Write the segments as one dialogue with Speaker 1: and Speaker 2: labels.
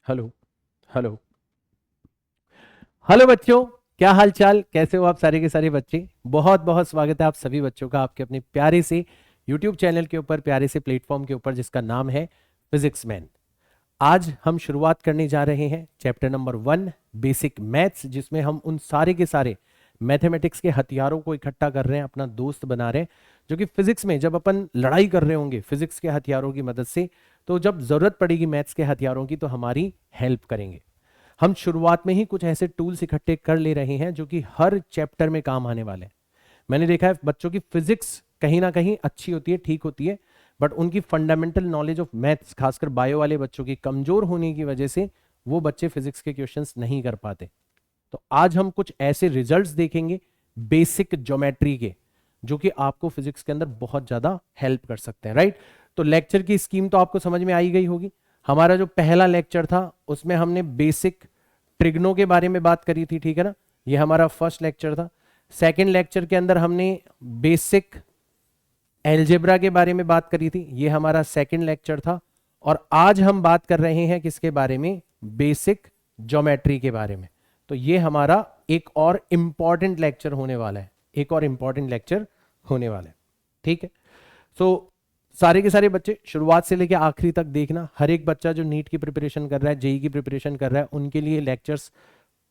Speaker 1: Hello hello hello बच्चों, क्या हाल चाल, कैसे हो आप सारे के सारे बच्चे। बहुत बहुत स्वागत है आप सभी बच्चों का आपके अपने प्यारे से यूट्यूब चैनल के ऊपर, प्यारे से प्लेटफॉर्म के ऊपर जिसका नाम है फिजिक्स मैन। आज हम शुरुआत करने जा रहे हैं चैप्टर नंबर 1 बेसिक मैथ्स, जिसमें हम उन सारे के सारे मैथमेटिक्स के हथियारों को इकट्ठा कर रहे हैं, अपना दोस्त बना रहे हैं, जो कि फिजिक्स में जब अपन लड़ाई कर रहे होंगे फिजिक्स के हथियारों की मदद से, तो जब जरूरत पड़ेगी मैथ्स के हथियारों की तो हमारी हेल्प करेंगे। हम शुरुआत में ही कुछ ऐसे टूल्स इकट्ठे कर ले रहे हैं जो कि हर चैप्टर में काम आने वाले हैं। मैंने देखा है बच्चों की फिजिक्स कहीं ना कहीं अच्छी होती है, ठीक होती है, बट उनकी फंडामेंटल नॉलेज ऑफ मैथ्स, खासकर बायो वाले बच्चों की कमजोर होने की वजह से वो बच्चे फिजिक्स के क्वेश्चंस नहीं कर पाते। तो आज हम कुछ ऐसे रिजल्ट्स देखेंगे बेसिक ज्योमेट्री के, जो कि आपको फिजिक्स के अंदर बहुत ज्यादा हेल्प कर सकते हैं, राइट। तो लेक्चर की स्कीम तो आपको समझ में आई गई होगी। हमारा जो पहला लेक्चर था उसमें हमने बेसिक ट्रिग्नो के बारे में बात करी थी, ठीक है ना। ये हमारा फर्स्ट लेक्चर था। सेकंड लेक्चर के अंदर हमने बेसिक एल्जेब्रा के बारे में बात करी थी, ये हमारा सेकंड लेक्चर था। और आज हम बात कर रहे हैं किसके बारे में, बेसिक ज्योमेट्री के बारे में। तो ये हमारा एक और इंपॉर्टेंट लेक्चर होने वाला है, एक और इंपॉर्टेंट लेक्चर होने वाला है, ठीक है। सो सारे के सारे बच्चे शुरुआत से लेकर आखिरी तक देखना। हर एक बच्चा जो नीट की प्रिपरेशन कर रहा है, जेई की प्रिपरेशन कर रहा है, उनके लिए लेक्चर्स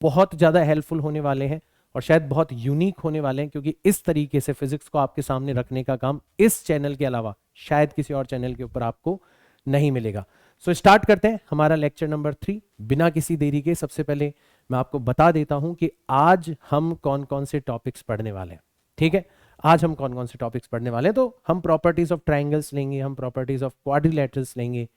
Speaker 1: बहुत ज़्यादा हेल्पफुल होने वाले हैं और शायद बहुत यूनिक होने वाले हैं, क्योंकि इस तरीके से फिजिक्स को आपके सामने रखने का काम इस चैनल के अलावा शायद किसी और चैनल के ऊपर आपको नहीं मिलेगा। सो स्टार्ट करते हैं हमारा लेक्चर नंबर 3 बिना किसी देरी के। सबसे पहले मैं आपको बता देता हूं कि आज हम कौन कौन से टॉपिक्स पढ़ने वाले हैं, ठीक है। आज हम कौन कौन से टॉपिक्स पढ़ने वाले हैं, तो हम प्रॉपर्टीज ऑफ ट्राइंगल्स लेंगे, हम प्रॉपर्टीज ऑफ क्वाड्रिलेटरल्स लेंगे,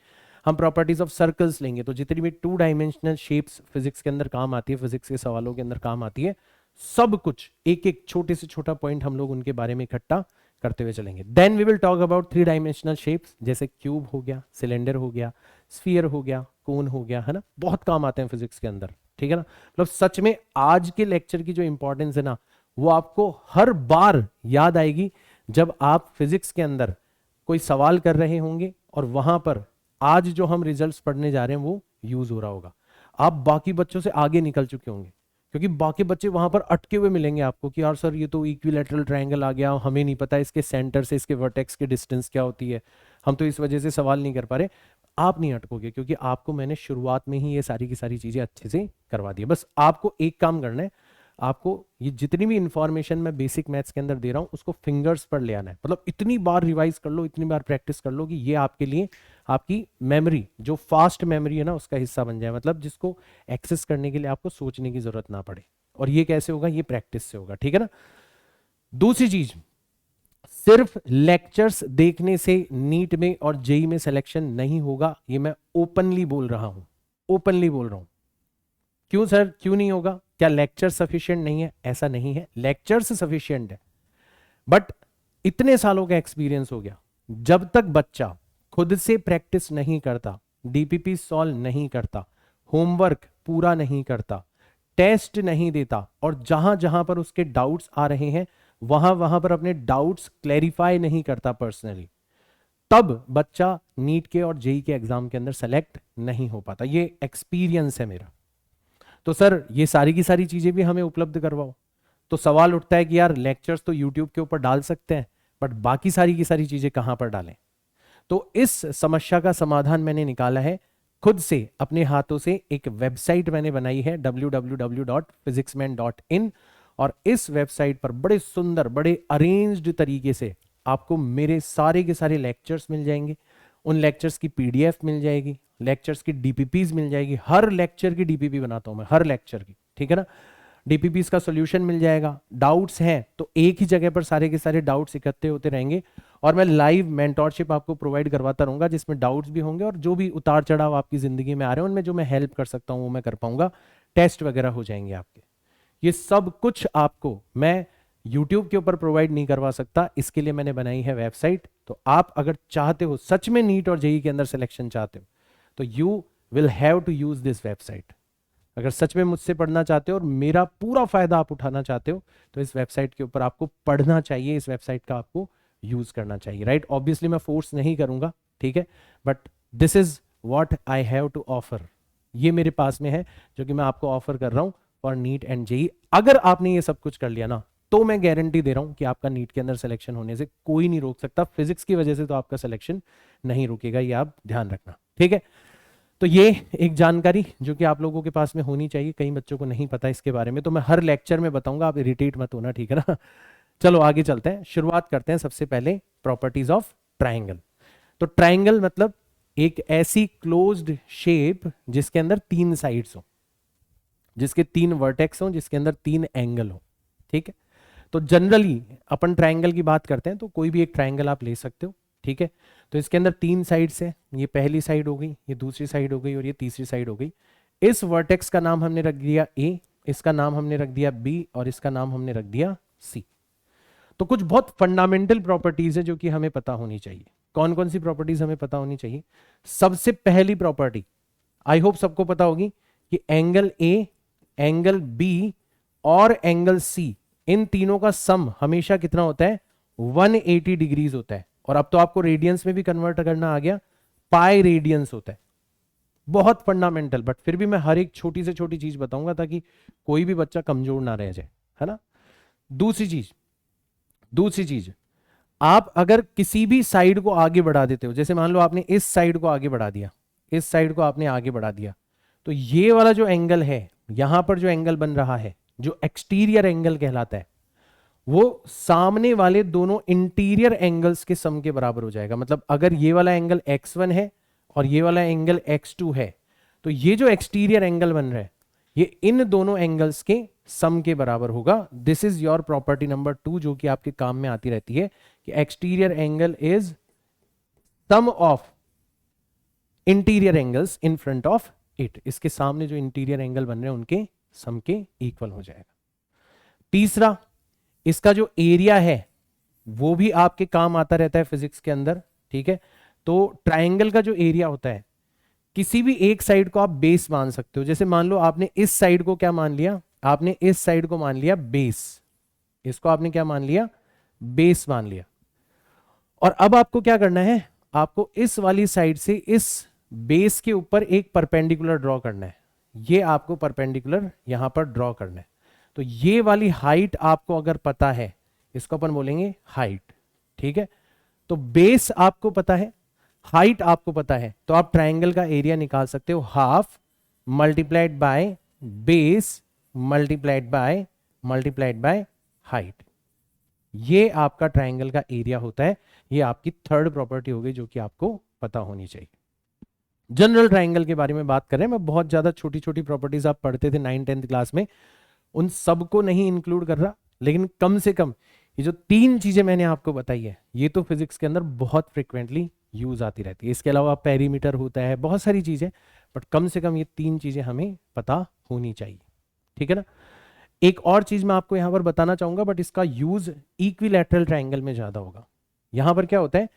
Speaker 1: हम प्रॉपर्टीज ऑफ सर्कल्स लेंगे। तो जितनी भी 2 डायमेंशनल शेप्स फिजिक्स के अंदर काम आती है, फिजिक्स के सवालों के अंदर काम आती है, सब कुछ एक एक छोटे से छोटा पॉइंट हम लोग उनके बारे में इकट्ठा करते हुए चलेंगे। Then we will talk about 3 dimensional shapes, जैसे क्यूब हो गया, सिलेंडर हो गया, स्फीयर हो गया, कोन हो गया, है ना, बहुत काम आते हैं फिजिक्स के अंदर, ठीक है ना। मतलब सच में आज के लेक्चर की जो इंपॉर्टेंस है ना, वो आपको हर बार याद आएगी जब आप फिजिक्स के अंदर कोई सवाल कर रहे होंगे और वहां पर आज जो हम रिजल्ट्स पढ़ने जा रहे हैं वो यूज हो रहा होगा। आप बाकी बच्चों से आगे निकल चुके होंगे, क्योंकि बाकी बच्चे वहां पर अटके हुए मिलेंगे आपको कि यार सर ये तो इक्विलैटरल ट्रायंगल आ गया, हमें नहीं पता इसके सेंटर से इसके वर्टेक्स की डिस्टेंस क्या होती है, हम तो इस वजह से सवाल नहीं कर पा रहे। आप नहीं अटकोगे, क्योंकि आपको मैंने शुरुआत में ही ये सारी की सारी चीजें अच्छे से करवा दी है। बस आपको एक काम करना है, आपको ये जितनी भी इंफॉर्मेशन मैं बेसिक मैथ्स के अंदर दे रहा हूं उसको फिंगर्स पर ले आना है। मतलब इतनी बार रिवाइज कर लो, इतनी बार प्रैक्टिस कर लो कि ये आपके लिए आपकी मेमोरी, जो फास्ट मेमोरी है ना, उसका हिस्सा बन जाए। मतलब जिसको एक्सेस करने के लिए आपको सोचने की जरूरत ना पड़े। और ये कैसे होगा, ये प्रैक्टिस से होगा, ठीक है ना। दूसरी चीज, सिर्फ लेक्चर्स देखने से नीट में और जेई में सिलेक्शन नहीं होगा, ये मैं ओपनली बोल रहा हूं, ओपनली बोल रहा हूं। क्यों सर, क्यों नहीं होगा, क्या लेक्चर सफिशिएंट नहीं है? ऐसा नहीं है, लेक्चर्स सफिशिएंट है, बट इतने सालों का एक्सपीरियंस हो गया, जब तक बच्चा खुद से प्रैक्टिस नहीं करता, डीपीपी सॉल्व नहीं करता, होमवर्क पूरा नहीं करता, टेस्ट नहीं देता, और जहां जहां पर उसके डाउट्स आ रहे हैं वहां वहां पर अपने डाउट्स क्लैरिफाई नहीं करता पर्सनली, तब बच्चा नीट के और जेई के एग्जाम के अंदर सेलेक्ट नहीं हो पाता। ये एक्सपीरियंस है मेरा। तो सर ये सारी की सारी चीजें भी हमें उपलब्ध करवाओ। तो सवाल उठता है कि यार लेक्चर्स तो यूट्यूब के ऊपर डाल सकते हैं, बट बाकी सारी की सारी चीजें कहां पर डालें। तो इस समस्या का समाधान मैंने निकाला है खुद से, अपने हाथों से। एक वेबसाइट मैंने बनाई है www.physicsman.in, और इस वेबसाइट पर बड़े सुंदर, बड़े अरेंज्ड तरीके से आपको मेरे सारे के सारे लेक्चर्स मिल जाएंगे, उन लेक्चर्स की पीडीएफ मिल जाएगी, लेक्चर्स की डीपीपीज मिल जाएगी। हर लेक्चर की डीपीपी बनाता हूं मैं, हर लेक्चर की, ठीक है ना। डीपीपीज का सॉल्यूशन मिल जाएगा। डाउट्स हैं तो एक ही जगह पर सारे के सारे डाउट्स इकट्ठे होते रहेंगे, और मैं लाइव मेंटोरशिप आपको प्रोवाइड करवाता रहूंगा, जिसमें डाउट्स भी होंगे और जो भी उतार चढ़ाव आपकी जिंदगी में आ रहे हैं उनमें जो मैं हेल्प कर सकता हूं वो मैं कर पाऊंगा। टेस्ट वगैरह हो जाएंगे आपके। ये सब कुछ आपको मैं YouTube के ऊपर प्रोवाइड नहीं करवा सकता, इसके लिए मैंने बनाई है वेबसाइट। तो आप अगर चाहते हो सच में नीट और जेई के अंदर सिलेक्शन चाहते हो, तो you will have to use this website. अगर सच में मुझसे पढ़ना चाहते हो और मेरा पूरा फायदा आप उठाना चाहते हो, तो इस वेबसाइट के ऊपर आपको पढ़ना चाहिए, इस वेबसाइट का आपको यूज करना चाहिए, राइट। ऑब्वियसली मैं फोर्स नहीं करूंगा, ठीक है, but this is what I have to offer, ये मेरे पास में है जो कि मैं आपको ऑफर कर रहा हूं फॉर नीट एंड जेई। अगर आपने ये सब कुछ कर लिया ना, तो मैं गारंटी दे रहा हूं कि आपका नीट के अंदर सिलेक्शन होने से कोई नहीं रोक सकता। फिजिक्स की वजह से तो आपका सिलेक्शन नहीं रुकेगा, ये आप ध्यान रखना, ठीक है। तो ये एक जानकारी जो कि आप लोगों के पास में होनी चाहिए, कई बच्चों को नहीं पता इसके बारे में, तो मैं हर लेक्चर में बताऊंगा, आप इरिटेट मत होना, ठीक है ना। चलो आगे चलते हैं, शुरुआत करते हैं सबसे पहले प्रॉपर्टीज ऑफ ट्राइंगल। तो ट्राइंगल मतलब एक ऐसी क्लोज्ड शेप जिसके अंदर 3 साइड्स हो, जिसके 3 वर्टेक्स हो, जिसके अंदर 3 एंगल हो, ठीक है। तो जनरली अपन ट्राइंगल की बात करते हैं तो कोई भी एक ट्राइंगल आप ले सकते हो, ठीक है। तो इसके अंदर 3 साइड्स है, ये पहली साइड हो गई, ये दूसरी साइड हो गई और ये तीसरी साइड हो गई। इस वर्टेक्स का नाम हमने रख दिया ए, इसका नाम हमने रख दिया बी और इसका नाम हमने रख दिया सी। तो कुछ बहुत फंडामेंटल प्रॉपर्टीज है जो कि हमें पता होनी चाहिए। कौन कौन सी प्रॉपर्टीज हमें पता होनी चाहिए? सबसे पहली प्रॉपर्टी आई होप सबको पता होगी कि एंगल ए, एंगल बी और एंगल सी, इन तीनों का सम हमेशा कितना होता है? 180 डिग्रीज होता है। और अब तो आपको रेडियंस में भी कन्वर्ट करना आ गया, पाई रेडियंस होता है। बहुत फंडामेंटल, बट फिर भी मैं हर एक छोटी से छोटी चीज बताऊंगा ताकि कोई भी बच्चा कमजोर ना रह जाए, है ना। दूसरी चीज, आप अगर किसी भी साइड को आगे बढ़ा देते हो, जैसे मान लो आपने इस साइड को आगे बढ़ा दिया, इस साइड को आपने आगे बढ़ा दिया, तो ये वाला जो एंगल है, यहां पर जो एंगल बन रहा है, जो एक्सटीरियर एंगल कहलाता है, वो सामने वाले दोनों इंटीरियर एंगल्स के सम के बराबर हो जाएगा। मतलब अगर ये वाला एंगल x1 है और ये वाला एंगल x2 है, तो ये जो एक्सटीरियर एंगल बन रहा है, ये इन दोनों एंगल्स के सम के बराबर होगा। This is your property number 2 जो कि आपके काम में आती रहती है कि exterior angle is sum of interior angles in front of it. इसके सामने जो इंटीरियर एंगल बन रहे हैं उनके सम के इक्वल हो जाएगा। तीसरा, इसका जो एरिया है वो भी आपके काम आता रहता है फिजिक्स के अंदर, ठीक है। तो ट्राइंगल का जो एरिया होता है, किसी भी एक साइड को आप बेस मान सकते हो। जैसे मान लो आपने इस साइड को क्या मान लिया? आपने इस साइड को मान लिया बेस, इसको आपने क्या मान लिया? बेस मान लिया। और अब आपको क्या करना है? आपको इस वाली साइड से इस बेस के ऊपर एक परपेंडिकुलर ड्रॉ करना है। ये आपको परपेंडिकुलर यहां पर ड्रॉ करना है। तो ये वाली हाइट आपको अगर पता है, इसको अपन बोलेंगे हाइट, ठीक है। तो बेस आपको पता है, हाइट आपको पता है, तो आप ट्राइंगल का एरिया निकाल सकते हो, half multiplied by base multiplied by height. ये आपका ट्राइंगल का एरिया होता है। ये आपकी थर्ड प्रॉपर्टी हो गई जो कि आपको पता होनी चाहिए। जनरल ट्राइंगल के बारे में बात कर रहे हैं, मैं बहुत ज्यादा छोटी छोटी प्रॉपर्टीज आप पढ़ते थे 9th-10th क्लास में, उन सबको नहीं इंक्लूड कर रहा, लेकिन कम से कम ये जो 3 चीजें मैंने आपको बताई है, ये तो फिजिक्स के अंदर बहुत फ्रिक्वेंटली यूज आती रहती है। इसके अलावा पेरीमीटर होता है, बहुत सारी चीजें, बट कम से कम ये 3 चीजें हमें पता होनी चाहिए, ठीक है ना। एक और चीज मैं आपको यहां पर बताना चाहूंगा, बट इसका यूज इक्विलैटरल ट्राइंगल में ज्यादा होगा। यहां पर क्या होता है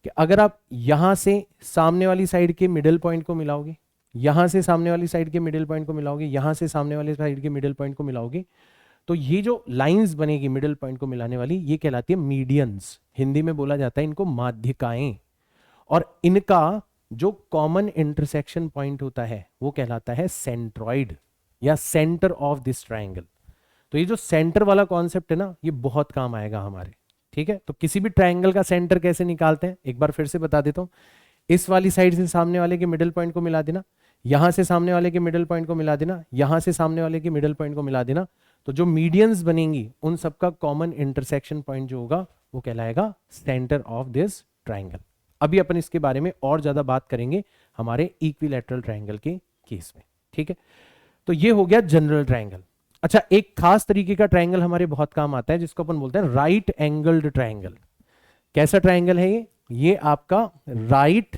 Speaker 1: कि अगर आप यहां से सामने वाली साइड के मिडिल पॉइंट को मिलाओगे, यहां से सामने वाली साइड के मिडिल पॉइंट को मिलाओगे, यहां से सामने वाली साइड के मिडिल पॉइंट को मिलाओगे, तो ये जो लाइंस बनेगी मिडिल पॉइंट को मिलाने वाली, ये कहलाती है मीडियंस। हिंदी में बोला जाता है इनको माध्यिकाएं। और इनका जो कॉमन इंटरसेक्शन पॉइंट होता है वो कहलाता है सेंट्रॉइड या सेंटर ऑफ दिस ट्राइंगल। तो ये जो सेंटर वाला कॉन्सेप्ट है ना, ये बहुत काम आएगा हमारे, ठीक है। तो किसी भी ट्राइंगल का सेंटर कैसे निकालते हैं एक बार फिर से बता देता हूं। इस वाली साइड से सामने वाले के मिडिल पॉइंट को मिला देना, यहां से सामने वाले के मिडिल पॉइंट को मिला देना, यहां से सामने वाले के मिडिल पॉइंट को मिला देना, तो जो मीडियंस बनेंगी उन सबका कॉमन इंटरसेक्शन पॉइंट जो होगा वो कहलाएगा सेंटर ऑफ दिस ट्राइंगल। अभी अपन इसके बारे में और ज्यादा बात करेंगे हमारे इक्विलैटरल ट्राइंगल के केस में, ठीक है। तो ये हो गया जनरल ट्राइंगल। अच्छा, एक खास तरीके का ट्राइंगल हमारे बहुत काम आता है जिसको अपन बोलते हैं राइट एंगल्ड ट्राइंगल। कैसा ट्राइंगल है ये? ये आपका राइट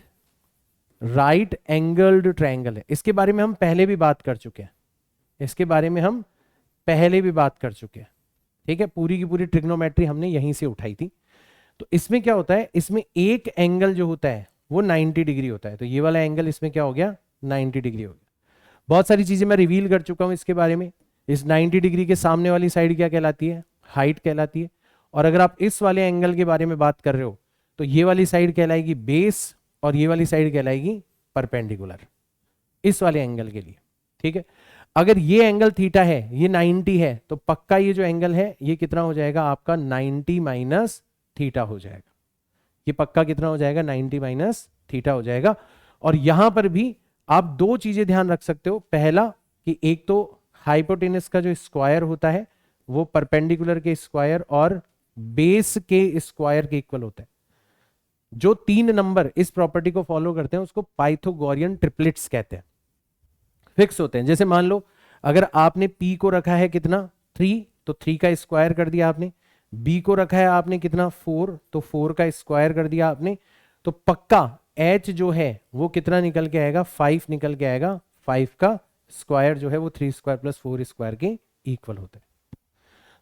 Speaker 1: एंगल्ड ट्राइंगल है। इसके बारे में हम पहले भी बात कर चुके हैं, ठीक है। पूरी की पूरी ट्रिग्नोमेट्री हमने यहीं से उठाई थी। तो इसमें क्या होता है, इसमें एक एंगल जो होता है वो 90 डिग्री होता है। तो ये वाला एंगल इसमें क्या हो गया? 90 डिग्री हो गया। बहुत सारी चीजें मैं रिवील कर चुका हूं इसके बारे में। इस 90 डिग्री के सामने वाली साइड क्या कहलाती है? हाइट कहलाती है। और अगर आप इस वाले एंगल के बारे में बात कर रहे हो तो ये वाली साइड कहलाएगी बेस और ये वाली साइड कहलाएगी परपेंडिकुलर। इस वाले एंगल के लिए, ठीक है। अगर ये एंगल थीटा है, ये 90 है, तो पक्का ये जो एंगल है ये कितना हो जाएगा आपका 90 माइनस थीटा हो जाएगा। ये पक्का कितना हो जाएगा 90 माइनस थीटा हो जाएगा। और यहां पर भी आप दो चीजें ध्यान रख सकते हो। पहला कि एक तो हाइपोटेनस का जो स्क्वायर होता है वो परपेंडिकुलर के स्क्वायर और बेस के स्क्वायर के इक्वल होता है। जो 3 नंबर इस प्रॉपर्टी को फॉलो करते हैं उसको पाइथागोरियन ट्रिपलेट्स कहते हैं, फिक्स होते हैं। जैसे मान लो अगर आपने p को रखा है कितना 3, तो 3 का स्क्वायर कर दिया आपने। b को रखा है आपने कितना 4, तो 4 का स्क्वायर कर दिया आपने। तो पक्का h जो है वो कितना निकल के आएगा 5 निकल के आएगा। 5 का स्क्वायर जो है वो 3 स्क्वायर प्लस 4 स्क्वायर के इक्वल होता है।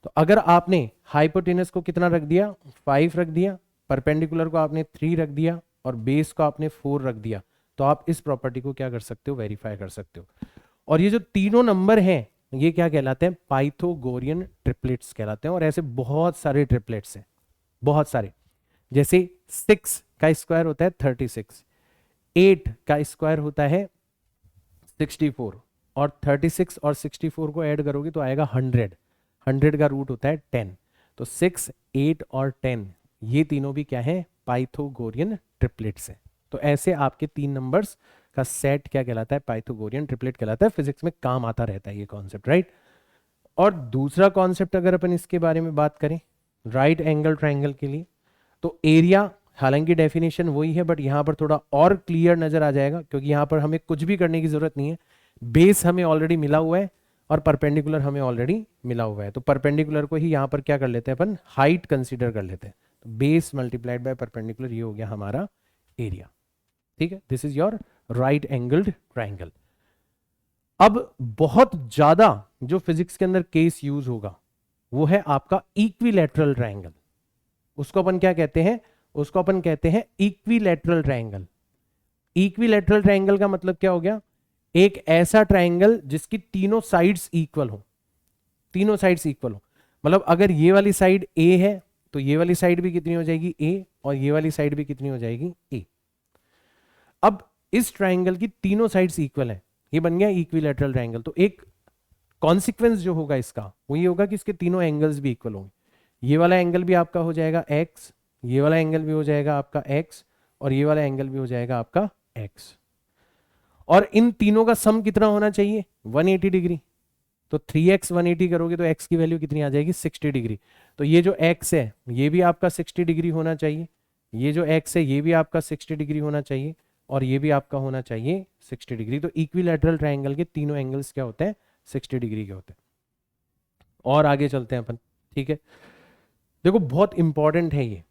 Speaker 1: तो अगर आपने हाइपोटेनस को कितना रख दिया 5 रख दिया, परपेंडिकुलर को आपने 3 रख दिया और बेस को आपने 4 रख दिया, तो आप इस प्रॉपर्टी को क्या कर सकते हो वेरीफाई कर सकते हो। और ये जो तीनों नंबर हैं ये क्या कहलाते हैं पाइथागोरियन ट्रिपलेट्स कहलाते हैं। और ऐसे बहुत सारे ट्रिपलेट्स हैं, बहुत सारे। जैसे 6 का स्क्वायर होता है 36, 8 का स्क्वायर होता है 64, और 36 और 64 को ऐड करोगे तो आएगा 100। 100 का रूट होता है 10। तो 6, 8 और 10 ये तीनों भी क्या है पाइथागोरियन ट्रिपलेट्स हैं। तो ऐसे आपके 3 नंबर्स का सेट क्या कहलाता है पाइथागोरियन ट्रिपलेट कहलाता है। फिजिक्स में काम आता रहता है ये कॉन्सेप्ट, राइट। और दूसरा कॉन्सेप्ट अगर अपन इसके बारे में बात करें राइट एंगल ट्रायंगल के लिए, तो एरिया हालांकि डेफिनेशन वही है बट यहां पर थोड़ा और क्लियर नजर आ जाएगा, क्योंकि यहां पर हमें कुछ भी करने की जरूरत नहीं है। बेस हमें ऑलरेडी मिला हुआ है और परपेंडिकुलर हमें ऑलरेडी मिला हुआ है। तो परपेंडिकुलर को ही यहां पर क्या कर लेते हैं अपन हाइट कंसीडर कर लेते हैं। तो बेस मल्टीप्लाइड बाय परपेंडिकुलर ये हो गया हमारा एरिया, ठीक है। This is your right angled triangle. अब बहुत ज्यादा जो फिजिक्स के अंदर केस यूज होगा वो है आपका इक्विलैटरल ट्रायंगल। उसको अपन क्या कहते हैं, उसको अपन कहते हैं इक्विलैटरल ट्रायंगल। इक्विलैटरल ट्रायंगल का मतलब क्या हो गया, एक ऐसा ट्रायंगल जिसकी तीनों साइड्स इक्वल हो। तीनों साइड्स इक्वल हो मतलब अगर ये वाली साइड ए है तो ये वाली साइड भी कितनी हो जाएगी ए, और ये वाली साइड भी कितनी हो जाएगी ए। अब इस ट्रायंगल की तीनों साइड्स इक्वल है, ये बन गया इक्विलैटरल ट्रायंगल। तो एक कॉन्सिक्वेंस जो होगा इसका वो ये होगा कि इसके तीनों एंगल्स भी इक्वल होंगे। ये वाला एंगल भी आपका हो जाएगा x, ये वाला एंगल भी हो जाएगा आपका x, और ये वाला एंगल भी हो जाएगा आपका x। और इन तीनों का सम कितना होना चाहिए 180 डिग्री। तो 3x 180 करोगे तो x की वैल्यू कितनी आ जाएगी 60 डिग्री। तो ये जो x है ये भी आपका 60 डिग्री होना चाहिए, ये जो x है ये भी आपका 60 डिग्री होना चाहिए, और ये भी आपका होना चाहिए 60 डिग्री। तो इक्विलैटरल ट्रायंगल के तीनों एंगल्स क्या होते हैं 60 डिग्री के होते हैं। और आगे चलते हैं अपन, ठीक है। देखो बहुत इंपॉर्टेंट है ये,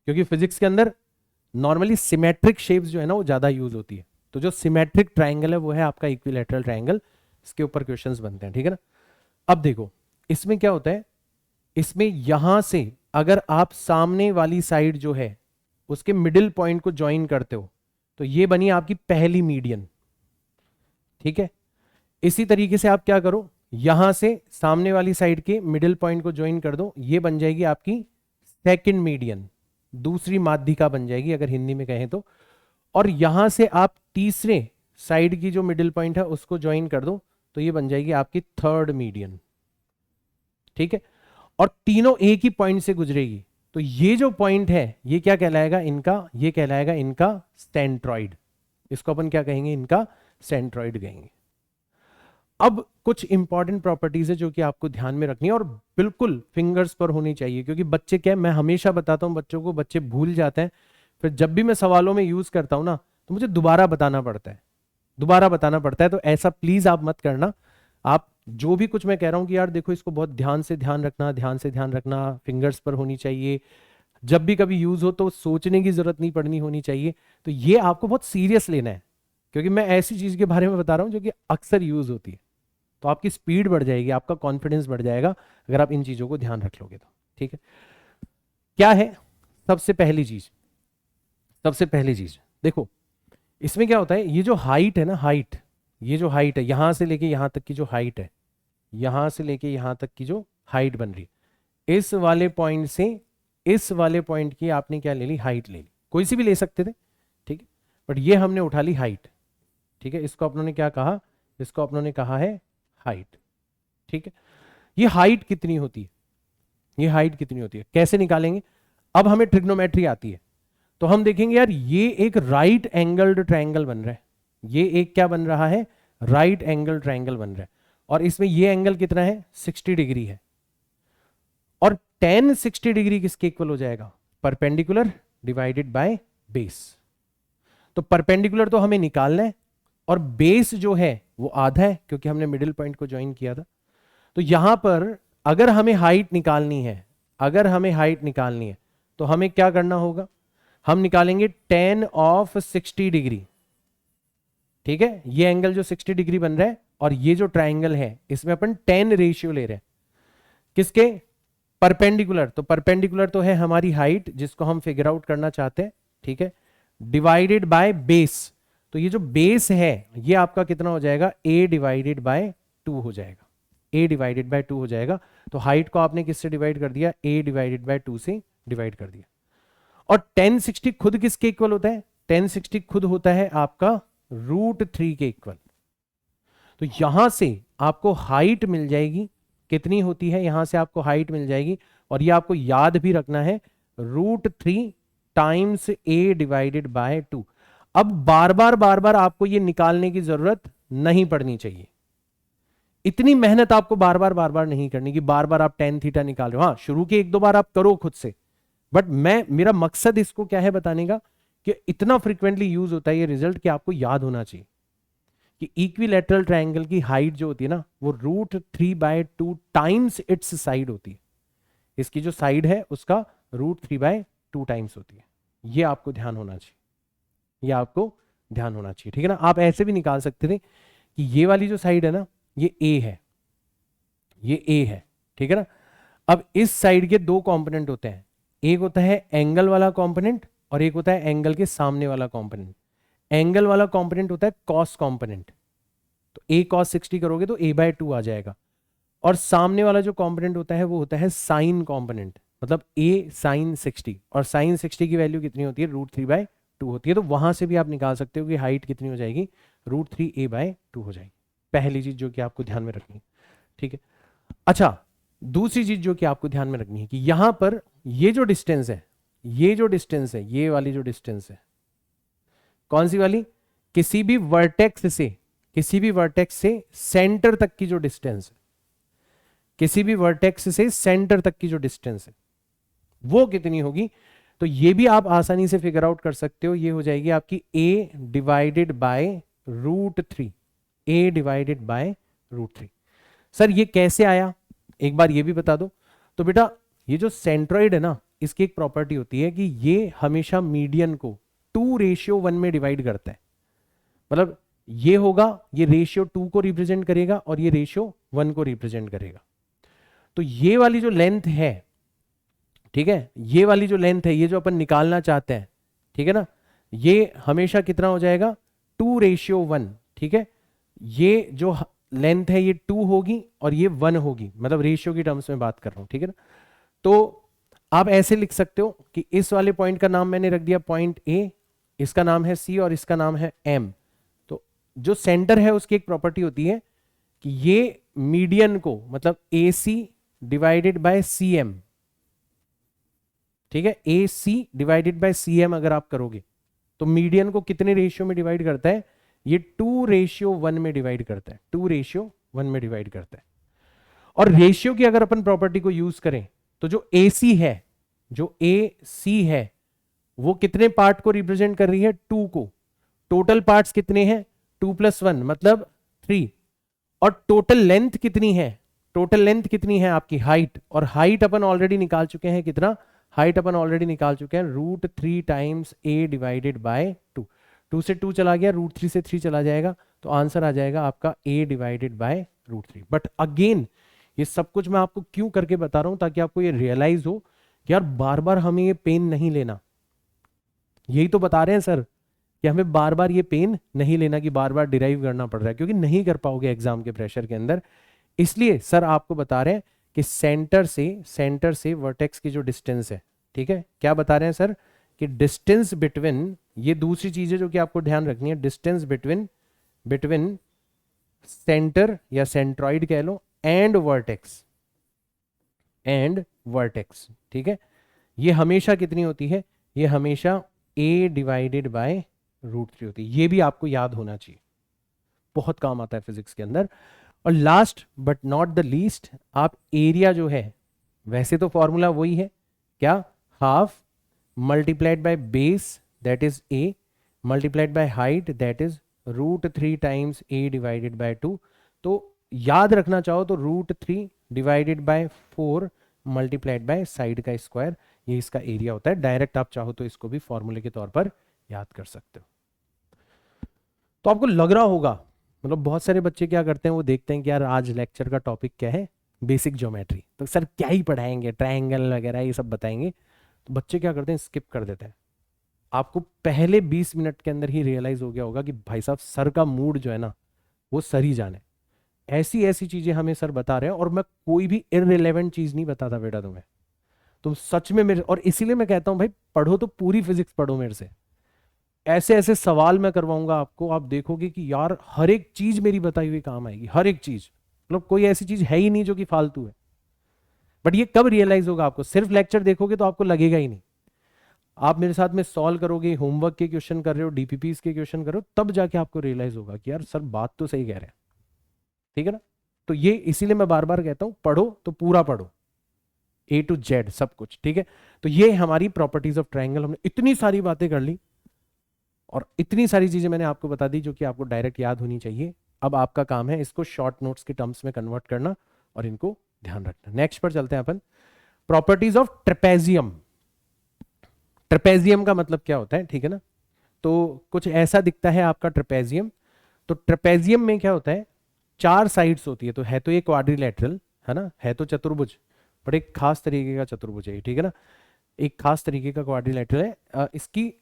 Speaker 1: क्योंकि फिजिक्स के अंदर नॉर्मली सिमेट्रिक शेप्स जो है ना वो ज्यादा यूज होती है। तो जो सिमेट्रिक ट्रायंगल है वो है आपका इक्विलैटरल ट्रायंगल। इसके ऊपर क्वेश्चंस बनते हैं, ठीक है ना। अब देखो इसमें क्या होता है, इसमें यहां से अगर आप सामने वाली साइड जो है उसके मिडिल पॉइंट को ज्वाइन करते हो तो ये बनी आपकी पहली मीडियन, ठीक है। इसी तरीके से आप क्या करो, यहां से सामने वाली साइड के मिडिल पॉइंट को ज्वाइन कर दो, ये बन जाएगी आपकी सेकंड मीडियन, दूसरी माध्यिका बन जाएगी अगर हिंदी में कहें तो। और यहां से आप तीसरे साइड की जो मिडिल पॉइंट है उसको ज्वाइन कर दो तो ये बन जाएगी आपकी थर्ड मीडियन, ठीक है। और तीनों एक ही पॉइंट से गुजरेगी। तो ये जो पॉइंट है ये क्या कहलाएगा इनका, ये कहलाएगा इनका सेंट्रॉइड। इसको अपन क्या कहेंगे, इनका सेंट्रॉइड कहेंगे। अब कुछ इंपॉर्टेंट प्रॉपर्टीज है जो कि आपको ध्यान में रखनी है और बिल्कुल फिंगर्स पर होनी चाहिए, क्योंकि बच्चे क्या, मैं हमेशा बताता हूं बच्चों को, बच्चे भूल जाते हैं। फिर जब भी मैं सवालों में यूज करता हूं ना तो मुझे दोबारा बताना पड़ता है, दोबारा बताना पड़ता है। तो ऐसा प्लीज आप मत करना। आप जो भी कुछ मैं कह रहा हूं कि यार देखो इसको बहुत ध्यान से ध्यान रखना, ध्यान से ध्यान रखना, फिंगर्स पर होनी चाहिए, जब भी कभी यूज हो तो सोचने की जरूरत नहीं पड़नी होनी चाहिए। तो ये आपको बहुत सीरियस लेना है, क्योंकि मैं ऐसी चीज के बारे में बता रहा हूं जो कि अक्सर यूज होती है। तो आपकी स्पीड बढ़ जाएगी, आपका कॉन्फिडेंस बढ़ जाएगा अगर आप इन चीजों को ध्यान रख लोगे तो, ठीक है। क्या है सबसे पहली चीज, सबसे पहली चीज देखो इसमें क्या होता है, ये जो हाइट है ना, हाइट, ये जो हाइट है यहां से लेके यहां तक की जो हाइट है, यहां से लेके यहां तक की जो हाइट बन रही है, इस वाले पॉइंट से इस वाले पॉइंट की आपने क्या ले ली, हाइट ले ली। कोई सी भी ले सकते थे, ठीक है, बट ये हमने उठा ली हाइट, ठीक है, इसको अपनों ने क्या कहा, इसको अपनों ने कहा है हाइट। ठीक है, ये हाइट कितनी होती है, ये हाइट कितनी होती है कैसे निकालेंगे। अब हमें ट्रिग्नोमेट्री आती है, तो हम देखेंगे यार ये एक राइट एंगल्ड ट्रायंगल बन रहा है, ये एक क्या बन रहा है, राइट एंगल ट्रायंगल बन रहा है, और इसमें ये एंगल कितना है, 60 डिग्री है। और tan 60 डिग्री किसके इक्वल हो जाएगा, परपेंडिकुलर डिवाइडेड बाय बेस। तो परपेंडिकुलर तो हमें निकालना है, और बेस जो है वो आधा है क्योंकि हमने मिडिल पॉइंट को ज्वाइन किया था। तो यहां पर अगर हमें हाइट निकालनी है, अगर हमें हाइट निकालनी है तो हमें क्या करना होगा, हम निकालेंगे tan ऑफ 60 डिग्री। ठीक है, ये एंगल जो 60 डिग्री बन रहा है और ये जो ट्रायंगल है इसमें अपन tan रेशियो ले रहे हैं किसके, परपेंडिकुलर। तो परपेंडिकुलर तो है हमारी हाइट जिसको हम फिगर आउट करना चाहते हैं। ठीक है, डिवाइडेड बाय बेस, तो ये जो बेस है ये आपका कितना हो जाएगा, a डिवाइडेड बाय 2 हो जाएगा, a डिवाइडेड बाय 2 हो जाएगा। तो हाइट को आपने किससे डिवाइड कर दिया, a डिवाइडेड बाय 2 से डिवाइड कर दिया। और tan 60 खुद किसके इक्वल होता है, tan 60 खुद होता है आपका √3 के इक्वल। तो यहां से आपको हाइट मिल जाएगी, कितनी होती है, यहां से आपको हाइट मिल जाएगी, और ये आपको याद भी रखना है, √3 टाइम्स a डिवाइडेड बाय 2। अब बार बार आपको ये निकालने की जरूरत नहीं पड़नी चाहिए, इतनी मेहनत आपको बार बार नहीं करनी कि बार बार आप tan थीटा निकाल रहे हो। हाँ, शुरू के 1-2 बार आप करो खुद से, बट मेरा मकसद इसको क्या है बताने का, कि इतना फ्रीक्वेंटली यूज होता है ये रिजल्ट कि आपको याद होना चाहिए कि इक्विलैटरल ट्रायंगल की हाइट जो होती है ना वो √3/2 टाइम्स इट्स साइड होती है, इसकी जो साइड है उसका √3/2 टाइम्स होती है। ये आपको ध्यान होना चाहिए, ये आपको ध्यान होना चाहिए। ठीक है ना, आप ऐसे भी निकाल सकते थे कि ये वाली जो साइड है ना ये a है, ये a है। ठीक है ना, अब इस साइड के 2 कंपोनेंट होते हैं, एक होता है एंगल वाला कंपोनेंट और एक होता है एंगल के सामने वाला कंपोनेंट। एंगल वाला कंपोनेंट होता है कॉस कंपोनेंट, तो a cos 60 करोगे तो a/2 आ जाएगा, और सामने वाला जो कंपोनेंट होता है वो होता है साइन कंपोनेंट, मतलब a sin 60, और sin 60 की वैल्यू कितनी होती है, √3/2 होती है। तो वहां से भी आप निकाल सकते हो कि हाइट कितनी हो जाएगी, √3a/2 हो जाएगी। पहली चीज जो कि आपको ध्यान में रखनी है। ठीक है, अच्छा दूसरी चीज जो कि आपको ध्यान में रखनी है कि यहां पर ये जो डिस्टेंस है, ये जो डिस्टेंस है, ये वाली जो डिस्टेंस है, कौन सी वाली, किसी भी वर्टेक्स से, किसी भी वर्टेक्स से सेंटर तक की जो डिस्टेंस है, किसी भी वर्टेक्स से सेंटर तक की जो डिस्टेंस है वो कितनी होगी। तो ये भी आप आसानी से फिगर आउट कर सकते हो, ये हो जाएगी आपकी a divided by √3, a divided by √3। Sir ये कैसे आया, एक बार ये भी बता दो। तो बेटा ये जो सेंट्रॉइड है ना इसकी एक प्रॉपर्टी होती है कि ये हमेशा मीडियन को 2:1 में डिवाइड करता है, मतलब ये होगा, ये रेशियो 2 को रिप्रेजेंट करेगा और ये रेशियो 1 को रिप्रेजेंट करेगा। तो ये वाली जो लेंथ है, ठीक है, ये वाली जो लेंथ है, ये जो अपन निकालना चाहते हैं, ठीक है ना, ये हमेशा कितना हो जाएगा, 2:1। ठीक है, ये जो लेंथ है ये 2 होगी और ये 1 होगी, मतलब रेशियो की टर्म्स में बात कर रहा हूं। ठीक है ना, तो आप ऐसे लिख सकते हो कि इस वाले पॉइंट का नाम मैंने रख दिया पॉइंट A, इसका नाम है C और इसका नाम है M। तो जो सेंटर है उसकी एक प्रॉपर्टी होती है कि ये मीडियन को, मतलब AC डिवाइडेड बाय CM, ठीक है, AC डिवाइडेड बाय CM अगर आप करोगे तो मीडियन को कितने रेशियो में डिवाइड करता है, ये 2:1 में डिवाइड करता है, 2:1 में डिवाइड करता है। और रेशियो की अगर अपन प्रॉपर्टी को यूज करें तो जो AC है, जो AC है वो कितने पार्ट को रिप्रेजेंट कर रही है, 2 को। टोटल पार्ट्स कितने हैं, 2 + 1 मतलब 3। और टोटल लेंथ कितनी है, टोटल लेंथ कितनी है आपकी, हाइट, और हाइट अपन ऑलरेडी निकाल चुके हैं, कितना हाइट अपन ऑलरेडी निकाल चुके हैं, √3 टाइम्स a डिवाइडेड बाय 2। 2 से 2 चला गया, √3 से 3 चला जाएगा, तो आंसर आ जाएगा आपका a divided by √3। But again ये सब कुछ मैं आपको क्यों करके बता रहा हूं, ताकि आपको ये रियलाइज हो कि यार बार बार हमें ये पेन नहीं लेना। यही तो बता रहे हैं सर कि हमें बार बार ये पेन नहीं लेना कि बार बार डिराइव करना पड़ रहा है, क्योंकि नहीं कर पाओगे एग्जाम के प्रेशर के अंदर। इसलिए सर आपको बता रहे हैं कि सेंटर से वर्टेक्स की जो डिस्टेंस है, ठीक है, क्या बता रहे हैं सर कि डिस्टेंस बिटवीन, ये दूसरी चीज है जो कि आपको ध्यान रखनी है, डिस्टेंस बिटवीन बिटवीन सेंटर या सेंट्रॉइड कह लो एंड वर्टेक्स, ठीक है। ये हमेशा कितनी होती है, ये हमेशा a डिवाइडेड बाय √3 होती है। ये भी आपको याद होना चाहिए, बहुत काम आता है फिजिक्स के अंदर। और last but not the least, आप एरिया जो है, वैसे तो फॉर्मूला वही है क्या, half multiplied by base that is a multiplied by height that is √3 times a divided by 2। तो याद रखना चाहो तो √3 divided by 4 multiplied by side का स्क्वायर, ये इसका एरिया होता है। डायरेक्ट आप चाहो तो इसको भी फॉर्मूले के तौर पर याद कर सकते हो। तो आपको लग रहा होगा, मतलब बहुत सारे बच्चे क्या करते हैं, वो देखते हैं कि यार आज लेक्चर का टॉपिक क्या है, बेसिक ज्योमेट्री, तो सर क्या ही पढ़ाएंगे, ट्रायंगल वगैरह ये सब बताएंगे। तो बच्चे क्या करते हैं, स्किप कर देते हैं। आपको पहले 20 मिनट के अंदर ही रियलाइज हो गया होगा कि भाई साहब सर का मूड जो है ना, वो सर ही जाने, ऐसी ऐसी चीजें हमें सर बता रहे हैं। और मैं कोई भी इररिलेवेंट चीज नहीं बताता बेटा तुम्हें, तुम सच में मेरे, और इसीलिए मैं कहता हूं भाई पढ़ो तो पूरी फिजिक्स पढ़ो मेरे से। ऐसे ऐसे सवाल मैं करवाऊंगा आपको, आप देखोगे कि यार हर एक चीज मेरी बताई हुई काम आएगी, हर एक चीज, मतलब कोई ऐसी चीज है ही नहीं जो कि फालतू है। बट ये कब रियलाइज होगा आपको, सिर्फ लेक्चर देखोगे तो आपको लगेगा ही नहीं। आप मेरे साथ में सॉल्व करोगे, होमवर्क के क्वेश्चन कर रहे हो, डीपीपीस के क्वेश्चन कर रहे हो, तब जाके आपको रियलाइज होगा कि यार सर बात तो सही कह रहे हैं, ठीक है ना। तो ये इसीलिए मैं बार बार कहता हूं पढ़ो तो पूरा पढ़ो, A to Z सब कुछ, ठीक है। तो ये हमारी प्रॉपर्टीज ऑफ ट्रायंगल, हमने इतनी सारी बातें कर ली और इतनी सारी चीजें मैंने आपको बता दी जो कि आपको डायरेक्ट याद होनी चाहिए। अब आपका काम है इसको शॉर्ट नोट्स के टर्म्स में कन्वर्ट करना और इनको ध्यान रखना। नेक्स्ट पर चलते हैं अपन, प्रॉपर्टीज ऑफ ट्रेपेजियम। ट्रेपेजियम का मतलब क्या होता है, ठीक है ना। तो कुछ ऐसा दिखता है आपका ट्रेपेजियम। तो ट्रेपेजियम में क्या होता है, 4 साइड्स होती है, तो है तो ये क्वाड्रिलेटरल है ना, है तो चतुर्भुज, बट एक खास तरीके का चतुर्भुज है, ठीक है ना, एक खास तरीके का क्वाड्रिलेटरल है। इसकी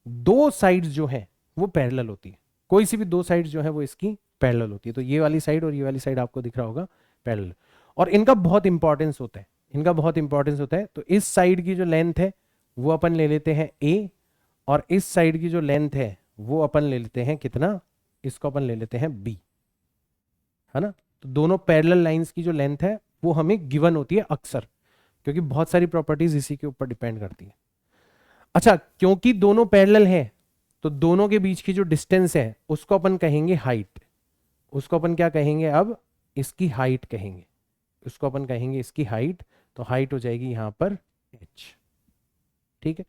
Speaker 1: 2 साइड्स जो है वो पैरेलल होती है, कोई सी भी 2 साइड्स जो है वो इसकी पैरेलल होती है। तो ये वाली साइड और ये वाली साइड आपको दिख रहा होगा पैरेलल, और इनका बहुत इंपॉर्टेंस होता है, इनका बहुत इंपॉर्टेंस होता है। तो इस साइड की जो लेंथ है वो अपन ले लेते हैं a, और इस साइड की जो लेंथ है वो अपन ले लेते हैं कितना, इसको अपन ले लेते हैं b, है ना। तो दोनों पैरेलल लाइंस की जो लेंथ है वो हमें गिवन होती है अक्सर, क्योंकि बहुत सारी प्रॉपर्टीज इसी के ऊपर डिपेंड करती है। अच्छा, क्योंकि दोनों पैरेलल है तो दोनों के बीच की जो डिस्टेंस है उसको अपन कहेंगे हाइट, उसको अपन क्या कहेंगे, अब इसकी हाइट कहेंगे, उसको अपन कहेंगे इसकी हाइट। तो हाइट हो जाएगी यहां पर h, ठीक है।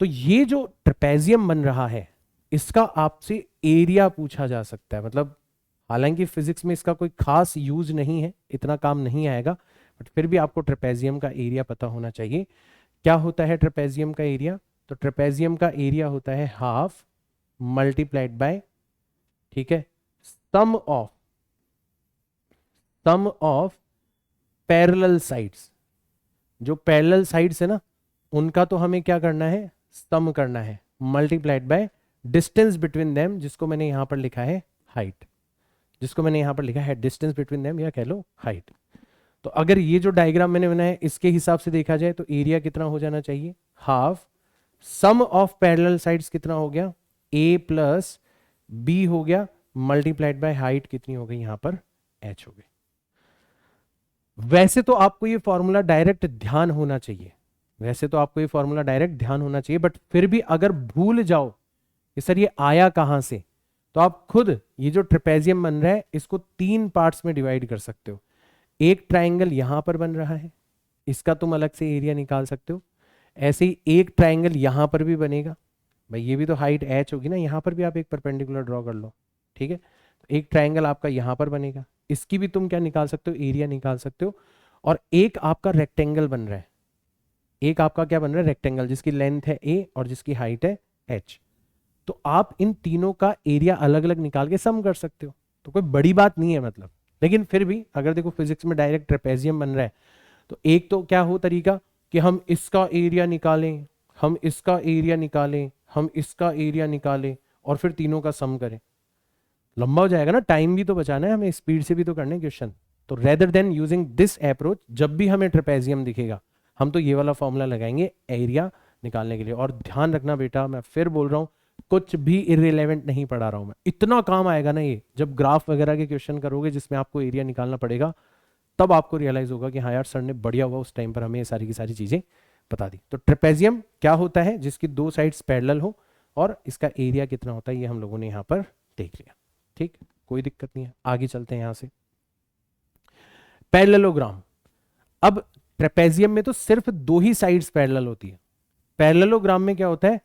Speaker 1: तो ये जो ट्रेपेजियम बन रहा है इसका आपसे एरिया पूछा जा सकता है, मतलब हालांकि फिजिक्स में इसका कोई खास यूज नहीं है, इतना काम नहीं आएगा, बट फिर भी आपको ट्रेपेजियम का एरिया पता होना चाहिए। क्या होता है ट्रेपेजियम का एरिया, तो ट्रेपेजियम का एरिया होता है हाफ मल्टीप्लाइड बाय, ठीक है, सम ऑफ पैरेलल साइड्स। जो पैरेलल साइड्स है ना उनका तो हमें क्या करना है, सम करना है, multiplied by distance between them, जिसको मैंने यहां पर लिखा है हाइट, जिसको मैंने यहां पर लिखा है डिस्टेंस बिटवीन देम या कह लो हाइट। तो अगर ये जो डायग्राम मैंने बनाया है इसके हिसाब से देखा जाए तो एरिया कितना हो जाना चाहिए, half sum of parallel sides कितना हो गया, a प्लस बी हो गया, मल्टीप्लाइड बाय हाइट कितनी हो गई यहां पर h हो गई। वैसे तो आपको ये फॉर्मूला डायरेक्ट ध्यान होना चाहिए, वैसे तो आपको ये फॉर्मूला डायरेक्ट ध्यान होना चाहिए, बट फिर भी अगर भूल जाओ कि सर ये आया कहां से, तो आप खुद ये जो ट्रेपेजियम बन रहा है इसको 3 पार्ट्स में डिवाइड कर सकते हो। एक ट्राइंगल यहां पर बन रहा है, इसका तुम अलग से एरिया निकाल सकते हो। ऐसे ही एक ट्राइंगल यहां पर भी बनेगा, भाई ये भी तो हाइट h होगी ना, यहां पर भी आप एक परपेंडिकुलर ड्रॉ कर लो, ठीक है। तो एक ट्राइंगल आपका यहां पर बनेगा, इसकी भी तुम क्या निकाल सकते हो, एरिया निकाल सकते हो। और एक आपका रेक्टेंगल बन रहा है, एक आपका क्या बन रहा है, रेक्टेंगल, जिसकी लेंथ है a और जिसकी हाइट है h। तो आप इन तीनों का एरिया अलग अलग निकाल के सम कर सकते हो, तो कोई बड़ी बात नहीं है मतलब। लेकिन फिर भी अगर देखो फिजिक्स में डायरेक्ट ट्रेपेजियम बन रहा है, तो एक तो क्या हो तरीका कि हम इसका एरिया निकालें, हम इसका एरिया निकालें, हम इसका एरिया निकालें और फिर तीनों का सम करें। लंबा हो जाएगा ना, टाइम भी तो बचाना है हमें, स्पीड से भी तो करने क्वेश्चन। तो rather than using this approach, जब भी हमें ट्रेपेजियम दिखेगा हम तो ये वाला फॉर्मूला लगाएंगे एरिया निकालने के लिए। और ध्यान रखना बेटा, मैं फिर बोल रहा हूँ, कुछ भी इररिलेवेंट नहीं पढ़ा रहा हूं मैं, इतना काम आएगा ना ये, जब ग्राफ वगैरह के क्वेश्चन करोगे जिसमें आपको एरिया निकालना पड़ेगा, तब आपको रियलाइज होगा कि हाँ यार सर ने बढ़िया हुआ उस टाइम पर हमें ये सारी की सारी चीजें बता दी। तो ट्रेपेजियम क्या होता है, जिसकी दो साइड्स पैरेलल हो, और इसका एरिया कितना होता है ये हम लोगों ने यहाँ पर देख लिया। ठीक, कोई दिक्कत नहीं है, आगे चलते हैं यहां से। पैरेललोग्राम, अब ट्रेपेजियम में तो सिर्फ दो ही साइड्स पैरेलल होती है, पैरेललोग्राम में क्या होता है,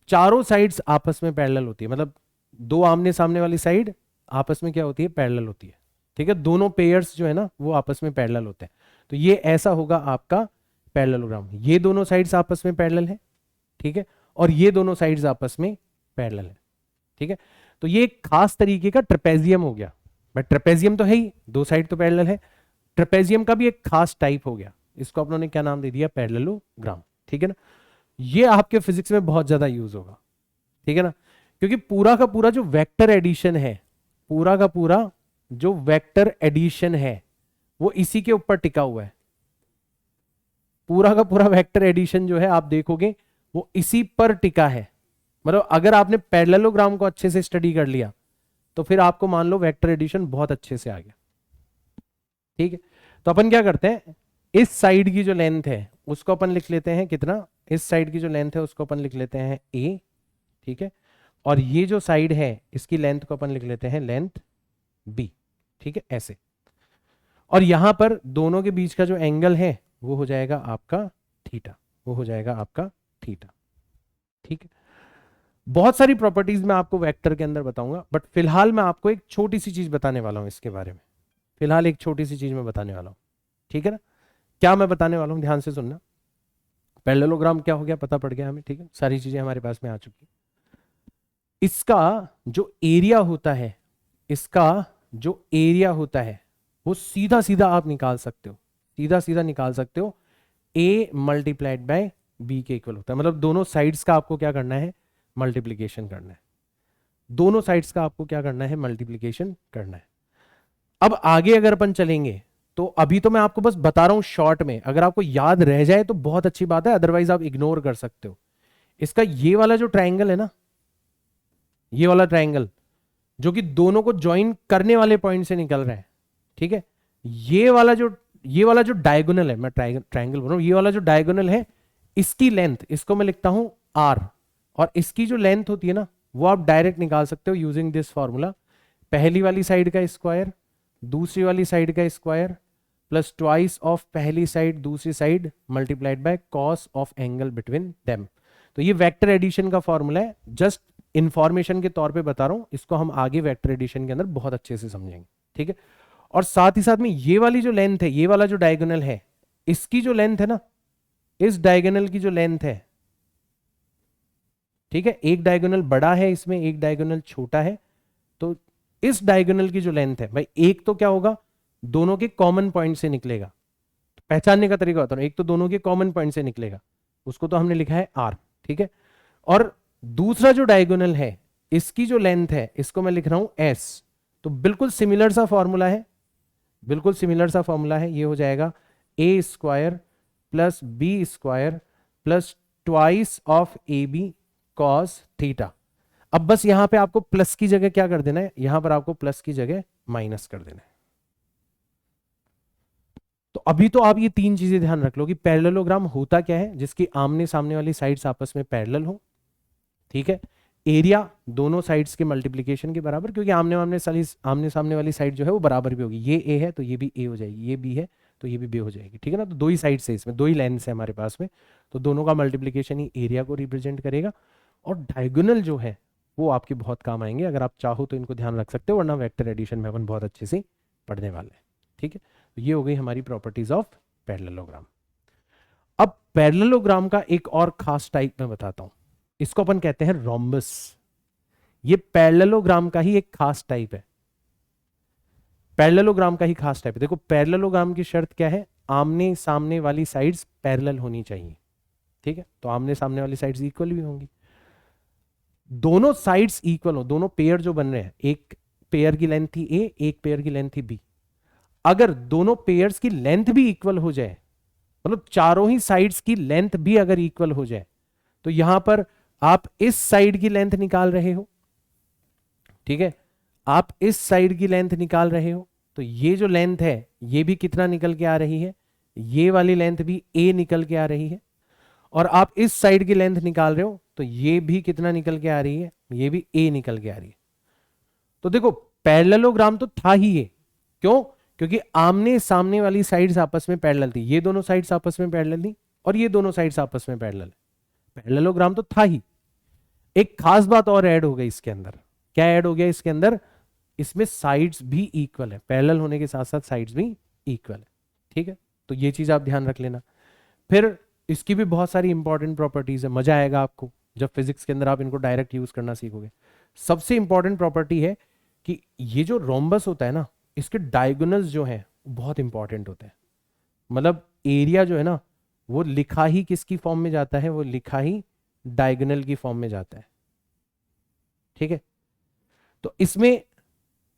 Speaker 1: चारों साइड्स आपस में पैरेलल होती है, मतलब दो आमने सामने वाली साइड आपस में क्या होती है, पैरेलल होती है। ठीक है, दोनों पेयर्स जो है ना वो आपस में पैरेलल होते हैं, तो ये ऐसा होगा आपका पैरेललोग्राम। ये दोनों साइड्स आपस में पैरेलल है, ठीक है, और ये दोनों साइड्स आपस में पैरेलल है। ठीक है, तो ये एक खास तरीके का ट्रेपेजियम हो गया, बट ट्रेपेजियम तो है ही, दो साइड तो पैरेलल है, ट्रेपेजियम का भी एक खास टाइप हो गया, इसको अपनों ने क्या नाम दे दिया, पैरेललोग्राम। ठीक है ना, ये आपके फिजिक्स में बहुत ज्यादा यूज होगा। ठीक है ना, क्योंकि पूरा का पूरा जो वेक्टर एडिशन है, पूरा का पूरा जो वेक्टर एडिशन है वो इसी के ऊपर टिका हुआ है, पूरा का पूरा वेक्टर एडिशन जो है आप देखोगे वो इसी पर टिका है। मतलब अगर आपने पैरेललोग्राम को अच्छे से स्टडी कर लिया तो फिर आपको मान लो वेक्टर एडिशन बहुत अच्छे से आ गया। ठीक है, तो अपन क्या करते हैं, इस साइड की जो लेंथ है उसको अपन लिख लेते हैं कितना, इस साइड की जो लेंथ है उसको अपन लिख लेते हैं a। ठीक है, और ये जो साइड है इसकी लेंथ को अपन लिख लेते हैं लेंथ b। ठीक है, ऐसे, और यहां पर दोनों के बीच का जो एंगल है वो हो जाएगा आपका थीटा, वो हो जाएगा आपका थीटा। ठीक है, बहुत सारी प्रॉपर्टीज मैं आपको वेक्टर के अंदर बताऊंगा, बट फिलहाल मैं आपको एक छोटी सी चीज बताने वाला हूं इसके बारे में, फिलहाल एक छोटी सी चीज मैं बताने वाला हूं। ठीक है ना, क्या मैं बताने वाला हूं ध्यान से सुनना। पैरेललोग्राम क्या हो गया पता पड़ गया हमें, ठीक है, सारी चीजें हमारे पास में आ चुकी। इसका जो एरिया होता है, इसका जो एरिया होता है वो सीधा सीधा आप निकाल सकते हो, सीधा सीधा निकाल सकते हो, a मल्टीप्लाइड बाय b के इक्वल होता है। मतलब दोनों साइड्स का आपको क्या करना है, मल्टीप्लीकेशन करना है, दोनों साइड्स का आपको क्या करना है, मल्टीप्लीकेशन करना है। अब आगे अगर अपन चलेंगे तो अभी तो मैं आपको बस बता रहा हूं शॉर्ट में, अगर आपको याद रह जाए तो बहुत अच्छी बात है, अदरवाइज आप इग्नोर कर सकते हो। इसका ये वाला जो ट्राइंगल है ना, ये वाला ट्राइंगल जो कि दोनों को ज्वाइन करने वाले पॉइंट से निकल रहा है, ठीक है, ये वाला जो डायगोनल है, मैं ट्राइंगल बोल रहा हूं, ये वाला जो डायगोनल है इसकी लेंथ, इसको मैं लिखता हूं r, और इसकी जो लेंथ होती है ना वो आप डायरेक्ट निकाल सकते हो यूजिंग दिस फॉर्मूला, पहली वाली साइड का स्क्वायर दूसरी वाली साइड का स्क्वायर प्लस ट्वाइस ऑफ पहली साइड दूसरी side multiplied by cos of angle between them. तो ये वेक्टर एडिशन का फॉर्मूला है, जस्ट इंफॉर्मेशन के तौर पे बता रहा हूं, इसको हम आगे वेक्टर एडिशन के अंदर बहुत अच्छे से समझेंगे। ठीक है, और साथ ही साथ में ये वाली जो लेंथ है, ये वाला जो डायगोनल है, इसकी जो लेंथ है ना, इस डायगोनल की जो लेंथ है, ठीक है, एक डायगोनल बड़ा है इसमें, एक डायगोनल छोटा है, तो इस डायगोनल की जो लेंथ है भाई, एक तो क्या होगा, दोनों के कॉमन पॉइंट से निकलेगा, तो पहचानने का तरीका होता है, एक तो दोनों के कॉमन पॉइंट से निकलेगा, उसको तो हमने लिखा है r। ठीक है, और दूसरा जो डायगोनल है इसकी जो लेंथ है इसको मैं लिख रहा हूं s। तो बिल्कुल सिमिलर सा फॉर्मूला है, बिल्कुल सिमिलर सा फॉर्मूला है, ये हो जाएगा a square plus b square plus twice of a b cos theta. अब बस यहां पे आपको प्लस की जगह क्या कर देना है, यहां पर आपको प्लस की जगह माइनस कर देना है। तो अभी तो आप ये तीन चीजें ध्यान रख लो कि पैरेललोग्राम होता क्या है, जिसकी आमने सामने वाली साइड्स आपस में पैरेलल हो। ठीक है, एरिया दोनों साइड्स के मल्टीप्लिकेशन के बराबर, क्योंकि आमने सामने वाली साइड जो है वो बराबर भी होगी, ये ए है तो ये भी ए हो जाएगी, ये बी है तो ये भी बी हो जाएगी। ठीक है ना, तो दो ही साइड से, इसमें दो ही लेंथ है हमारे पास में, तो दोनों का मल्टीप्लिकेशन ही एरिया को रिप्रेजेंट करेगा। और डायगोनल जो है वो आपके बहुत काम आएंगे, अगर आप चाहो तो इनको ध्यान रख सकते हो, वरना वेक्टर एडिशन में अपन बहुत अच्छे से पढ़ने वाले हैं। ठीक है, तो ये हो गई हमारी प्रॉपर्टीज ऑफ पैरेललोग्राम। अब पैरेललोग्राम का एक और खास टाइप मैं बताता हूं, इसको अपन कहते हैं रोम्बस। ये पैरेललोग्राम का ही एक खास टाइप है, पैरेललोग्राम का ही खास टाइप है। देखो पैरेललोग्राम की शर्त क्या है, आमने सामने वाली साइड्स पैरेलल होनी चाहिए। ठीक है, तो आमने सामने वाली साइड्स इक्वल भी होंगी, दोनों साइड्स इक्वल हो, दोनों पेयर जो बन रहे हैं, एक पेयर की लेंथ थी ए, एक पेयर की लेंथ थी बी, अगर दोनों पेयर्स की लेंथ भी इक्वल हो जाए, मतलब चारों ही साइड्स की लेंथ भी अगर इक्वल हो जाए, तो यहां पर आप इस साइड की लेंथ निकाल रहे हो, ठीक है, आप इस साइड की लेंथ निकाल रहे हो, तो ये जो लेंथ है ये भी कितना निकल के आ रही है, ये वाली लेंथ भी a निकल के आ रही है, और आप इस साइड की लेंथ निकाल रहे हो तो ये भी कितना निकल के आ रही है, ये भी a निकल के आ रही है। तो देखो पैरेललोग्राम तो था ही ये, क्यों, क्योंकि आमने सामने वाली साइड्स आपस में पैरेलल थी, ये दोनों साइड्स आपस में पैरेलल थी और ये दोनों साइड्स आपस में पैरेलल है, पैरेललोग्राम तो था ही। एक खास बात और ऐड हो गई इसके अंदर, क्या ऐड हो गया इसके अंदर, इसमें साइड्स भी इक्वल है, पैरेलल होने के साथ साथ साइड्स भी इक्वल है, ठीक है, तो ये चीज आप ध्यान रख लेना। फिर इसकी भी बहुत सारी इंपॉर्टेंट प्रॉपर्टीज है, मजा आएगा आपको जब फिजिक्स के अंदर आप इनको डायरेक्ट यूज करना सीखोगे। सबसे इंपॉर्टेंट प्रॉपर्टी है कि ये जो रोम्बस होता है ना, इसके डायगोनल्स जो है बहुत इंपॉर्टेंट होते हैं, मतलब एरिया जो है ना वो लिखा ही किसकी फॉर्म में जाता है, वो लिखा ही डायगोनल की फॉर्म में जाता है, ठीक है। तो इसमें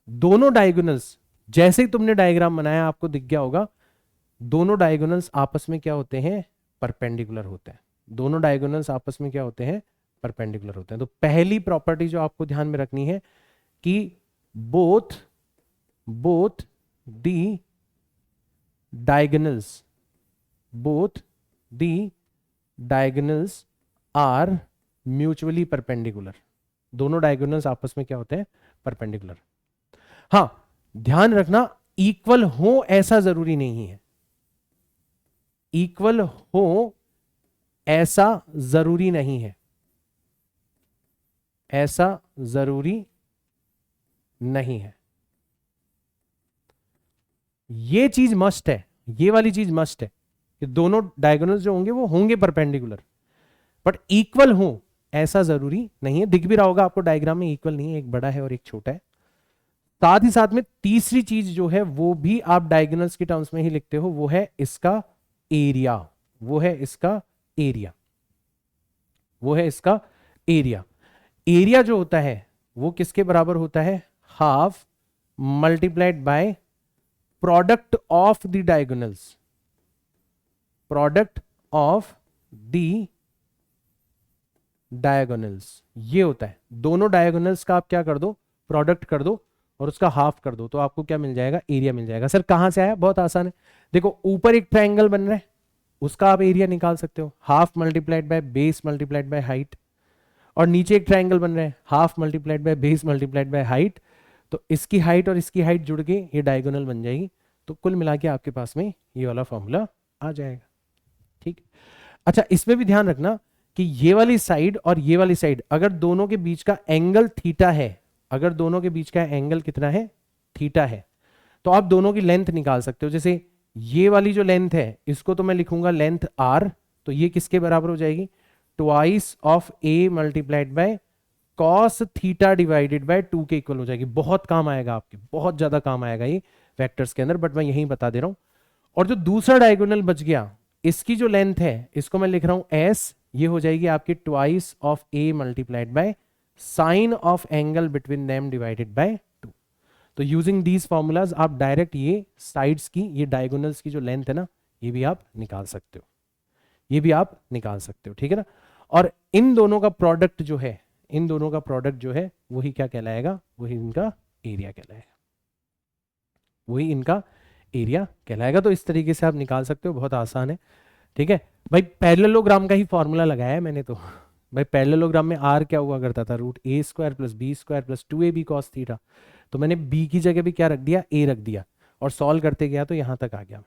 Speaker 1: दोनों डायगोनल्स, जैसे ही तुमने डायग्राम बनाया आपको दिख गया होगा, दोनों डायगोनल्स आपस में क्या होते हैं, परपेंडिकुलर होते हैं, दोनों डायगोनल्स आपस में क्या होते हैं, परपेंडिकुलर होते हैं। तो पहली प्रॉपर्टी जो आपको ध्यान में रखनी है कि both the diagonals are mutually perpendicular, दोनों डायगोनल्स आपस में क्या होते हैं, परपेंडिकुलर। हां, ध्यान रखना इक्वल हो ऐसा जरूरी नहीं है, इक्वल हो ऐसा जरूरी नहीं है, ऐसा जरूरी नहीं है, ये चीज मस्ट है, ये वाली चीज मस्ट है कि दोनों डायगोनल्स जो होंगे वो होंगे परपेंडिकुलर, बट इक्वल हो ऐसा जरूरी नहीं है। दिख भी रहा होगा आपको डायग्राम में, इक्वल नहीं है, एक बड़ा है और एक छोटा है। साथ ही साथ में तीसरी चीज जो है वो भी आप डायगोनल्स के टर्म्स में ही लिखते हो, वो है इसका एरिया, वो है इसका एरिया, वो है इसका एरिया। एरिया जो होता है वो किसके बराबर होता है, half multiplied by product of the diagonals, product of the diagonals, ये होता है। दोनों डायगोनल्स का आप क्या कर दो, प्रोडक्ट कर दो और उसका हाफ कर दो, तो आपको क्या मिल जाएगा, एरिया मिल जाएगा। सर कहां से आया, बहुत आसान है, देखो ऊपर एक ट्रायंगल बन रहा है, उसका आप एरिया निकाल सकते हो, half multiplied by base multiplied by height, और नीचे एक ट्रायंगल बन रहा है, half multiplied by base multiplied by height, तो इसकी हाइट और इसकी हाइट जुड़ के ये डायगोनल बन जाएगी, तो कुल मिला के आपके पास में ये वाला फॉर्मूला आ जाएगा, ठीक। अच्छा, इसमें भी ध्यान रखना कि ये वाली साइड और ये वाली साइड अगर दोनों के बीच का एंगल थीटा है, अगर दोनों के बीच का एंगल कितना है, थीटा है, तो आप दोनों की लेंथ निकाल सकते हो। जैसे ये वाली जो लेंथ है इसको तो मैं लिखूंगा लेंथ आर, तो ये किसके बराबर हो जाएगी, twice of A multiplied by cos theta divided by 2 के इक्वल हो जाएगी। बहुत काम आएगा आपके, बहुत ज्यादा काम आएगा ये वेक्टर्स के अंदर, बट मैं यही बता दे रहा हूं। और जो दूसरा डायगोनल बच गया, इसकी जो लेंथ है इसको मैं लिख रहा हूं एस, ये हो जाएगी आपकी twice of A multiplied by sine of angle between them divided by 2। तो यूजिंग दीज फॉर्मूलाज आप डायरेक्ट ये साइड्स की, ये डायगोनल्स की जो लेंथ है ना, ये भी आप निकाल सकते हो, ये भी आप निकाल सकते हो, ठीक है ना। और इन दोनों का प्रोडक्ट जो है, इन दोनों का प्रोडक्ट जो है वही क्या कहलाएगा, वही इनका एरिया कहलाएगा, वही इनका एरिया कहलाएगा। तो इस तरीके से आप निकाल सकते हो, बहुत आसान है, ठीक है भाई। पैरेललोग्राम का ही फॉर्मूला लगाया है मैंने तो भाई, पैरेललोग्राम में आर क्या हुआ करता था, root a square plus b square plus 2ab cos theta, तो मैंने बी की जगह भी क्या रख दिया, ए रख दिया, और सॉल्व करते गया तो यहां तक आ गया।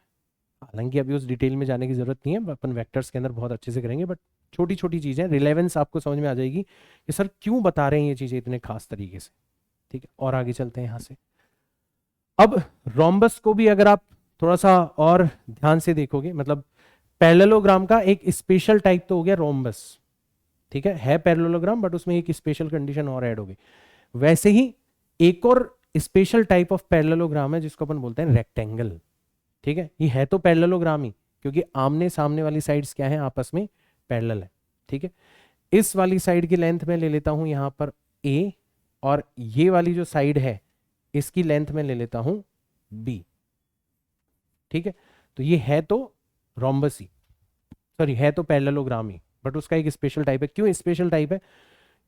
Speaker 1: हालांकि अभी उस डिटेल में जाने की जरूरत नहीं है, अपन वेक्टर्स के अंदर बहुत अच्छे से करेंगे, बट छोटी छोटी चीजें, रिलेवेंस आपको समझ में आ जाएगी कि सर क्यों बता रहे हैं ये चीजें इतने खास तरीके से, ठीक है। और आगे चलते हैं यहां से। अब रोम्बस को भी अगर आप थोड़ा सा और ध्यान से देखोगे, मतलब पैरेललोग्राम का एक स्पेशल टाइप तो हो गया रोम्बस, ठीक है पैरेललोग्राम, बट उसमें एक स्पेशल कंडीशन और ऐड हो गई। वैसे ही एक और स्पेशल टाइप ऑफ पैरेललोग्राम है जिसको अपन बोलते हैं रेक्टेंगल, ठीक है। ये है तो पैरेललोग्राम ही, क्योंकि आमने सामने वाली साइड्स क्या है, आपस में पैरेलल है, ठीक है। इस वाली साइड की लेंथ में ले लेता हूं यहां पर a, और ये वाली जो साइड है इसकी लेंथ में ले लेता हूं b, ठीक है। तो ये है तो रोम्बस ही, सॉरी है तो पैरेललोग्राम ही, बट उसका एक स्पेशल टाइप है। क्यों स्पेशल टाइप है?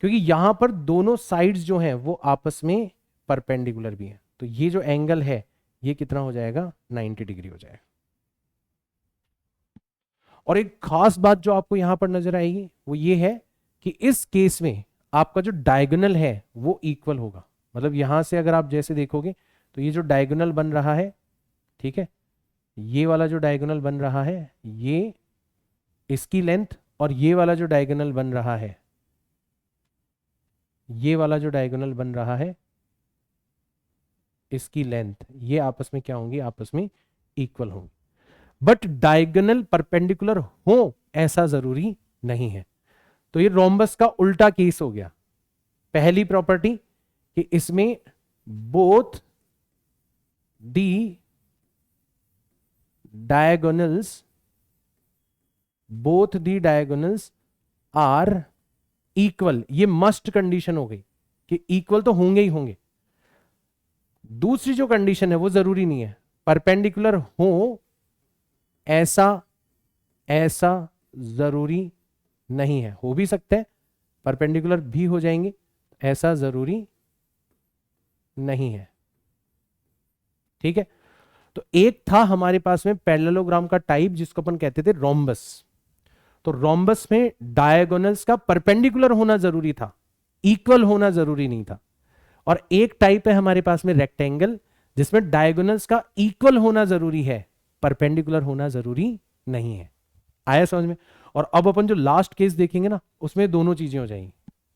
Speaker 1: क्योंकि यहां पर दोनों साइड्स जो हैं वो आपस में परपेंडिकुलर भी हैं। तो ये जो एंगल है ये कितना हो जाएगा? 90 डिग्री हो जाएगा। और एक खास बात जो आपको यहां पर नजर आएगी वो ये है कि इस केस में आपका जो डायगोनल है वो इक्वल होगा। मतलब यहां से अगर आप जैसे देखोगे तो ये जो डायगोनल बन रहा है, ठीक है, ये वाला जो डायगोनल बन रहा है ये इसकी लेंथ, और ये वाला जो डायगोनल बन रहा है, ये वाला जो डायगोनल बन रहा है इसकी लेंथ, ये आपस में क्या होंगी? आपस में इक्वल होंगी। बट डायगोनल परपेंडिकुलर हो ऐसा जरूरी नहीं है। तो ये रोम्बस का उल्टा केस हो गया। पहली प्रॉपर्टी कि इसमें both the diagonals are equal, ये मस्ट कंडीशन हो गई कि इक्वल तो होंगे ही होंगे। दूसरी जो कंडीशन है वो जरूरी नहीं है, परपेंडिकुलर हो ऐसा जरूरी नहीं है। हो भी सकते हैं, परपेंडिकुलर भी हो जाएंगे, ऐसा जरूरी नहीं है। ठीक है, तो एक था हमारे पास में पैरेललोग्राम का टाइप जिसको अपन कहते थे रोम्बस। तो रोम्बस में डायगोनल्स का परपेंडिकुलर होना जरूरी था, इक्वल होना जरूरी नहीं था। और एक टाइप है हमारे पास में रेक्टेंगल जिसमें डायगोनल्स का इक्वल होना जरूरी है, परपेंडिकुलर होना जरूरी नहीं है। आया समझ में? और अब अपन जो लास्ट केस देखेंगे ना उसमें दोनों चीजें हो जाएंगी,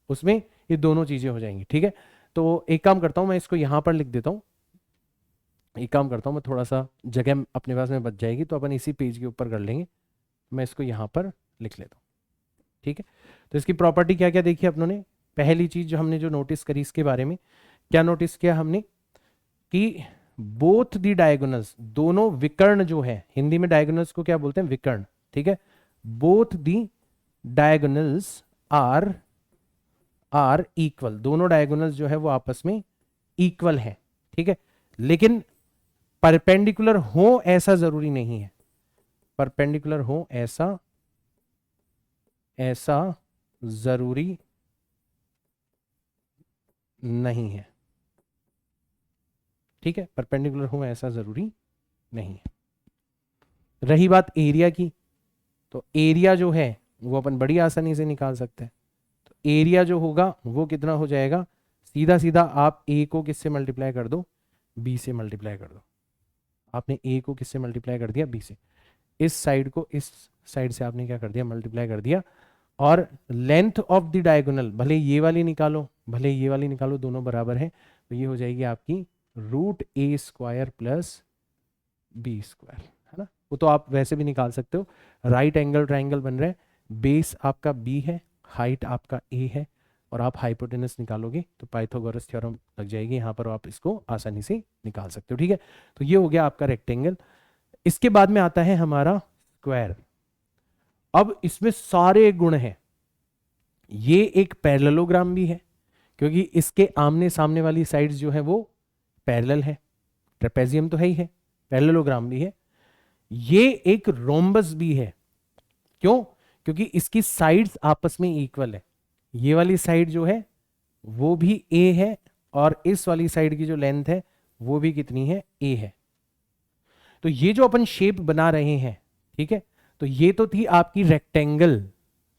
Speaker 1: उसमें ये दोनों चीजें हो जाएंगी। ठीक है, तो एक काम करता हूं मैं इसको यहां पर लिख देता हूं। एक काम करता हूं मैं, थोड़ा सा जगह अपने पास में बच जाएगी तो अपन इसी पेज के ऊपर कर लेंगे। मैं इसको यहां पर लिख लेता हूं। ठीक है, तो इसकी प्रॉपर्टी क्या क्या देखी अपनों ने? पहली चीज जो हमने जो नोटिस करी इसके बारे में, क्या नोटिस किया हमने कि बोथ दी डायगोनल्स, दोनों विकर्ण जो है, हिंदी में डायगोनल्स को क्या बोलते हैं? विकर्ण। ठीक है, both the diagonals are equal, दोनों डायगोनल्स जो है वो आपस में इक्वल है। ठीक है, लेकिन परपेंडिकुलर हो ऐसा जरूरी नहीं है, परपेंडिकुलर हो ऐसा जरूरी नहीं है। ठीक है, परपेंडिकुलर हो ऐसा जरूरी नहीं है। रही बात एरिया की, तो एरिया जो है वो अपन बड़ी आसानी से निकाल सकते हैं। तो एरिया जो होगा वो कितना हो जाएगा? सीधा सीधा आप ए को किससे मल्टीप्लाई कर दो? बी से मल्टीप्लाई कर दो। आपने ए को किससे मल्टीप्लाई कर दिया? बी से। इस साइड को इस साइड से आपने क्या कर दिया? मल्टीप्लाई कर दिया। और लेंथ ऑफ द डायगोनल, भले ये वाली निकालो भले ये वाली निकालो, दोनों बराबर है, तो ये हो जाएगी आपकी √a² प्लस बी स्क्वायर, है ना? वो तो आप वैसे भी निकाल सकते हो। राइट एंगल ट्राइंगल बन रहा है, बेस आपका बी है, हाइट आपका ए है, और आप हाइपोटेनस निकालोगे तो पाइथागोरस थ्योरम लग जाएगी यहाँ पर, आप इसको आसानी से निकाल सकते हो। ठीक है, तो ये हो गया आपका रेक्टेंगल। इसके बाद में आता है हमारा स्क्वायर। अब इसमें सारे गुण हैं। ये एक पैरेललोग्राम भी है क्योंकि इसके आमने सामने वाली साइड्स जो है वो पैरेलल है, ट्रेपेजियम तो है ही है, पैरेललोग्राम भी है। ये एक रोम्बस भी है। क्यों? क्योंकि इसकी साइड्स आपस में इक्वल है। ये वाली साइड जो है वो भी ए है, और इस वाली साइड की जो लेंथ है वो भी कितनी है? ए है। तो ये जो अपन शेप बना रहे हैं, ठीक है, तो ये तो थी आपकी रेक्टेंगल।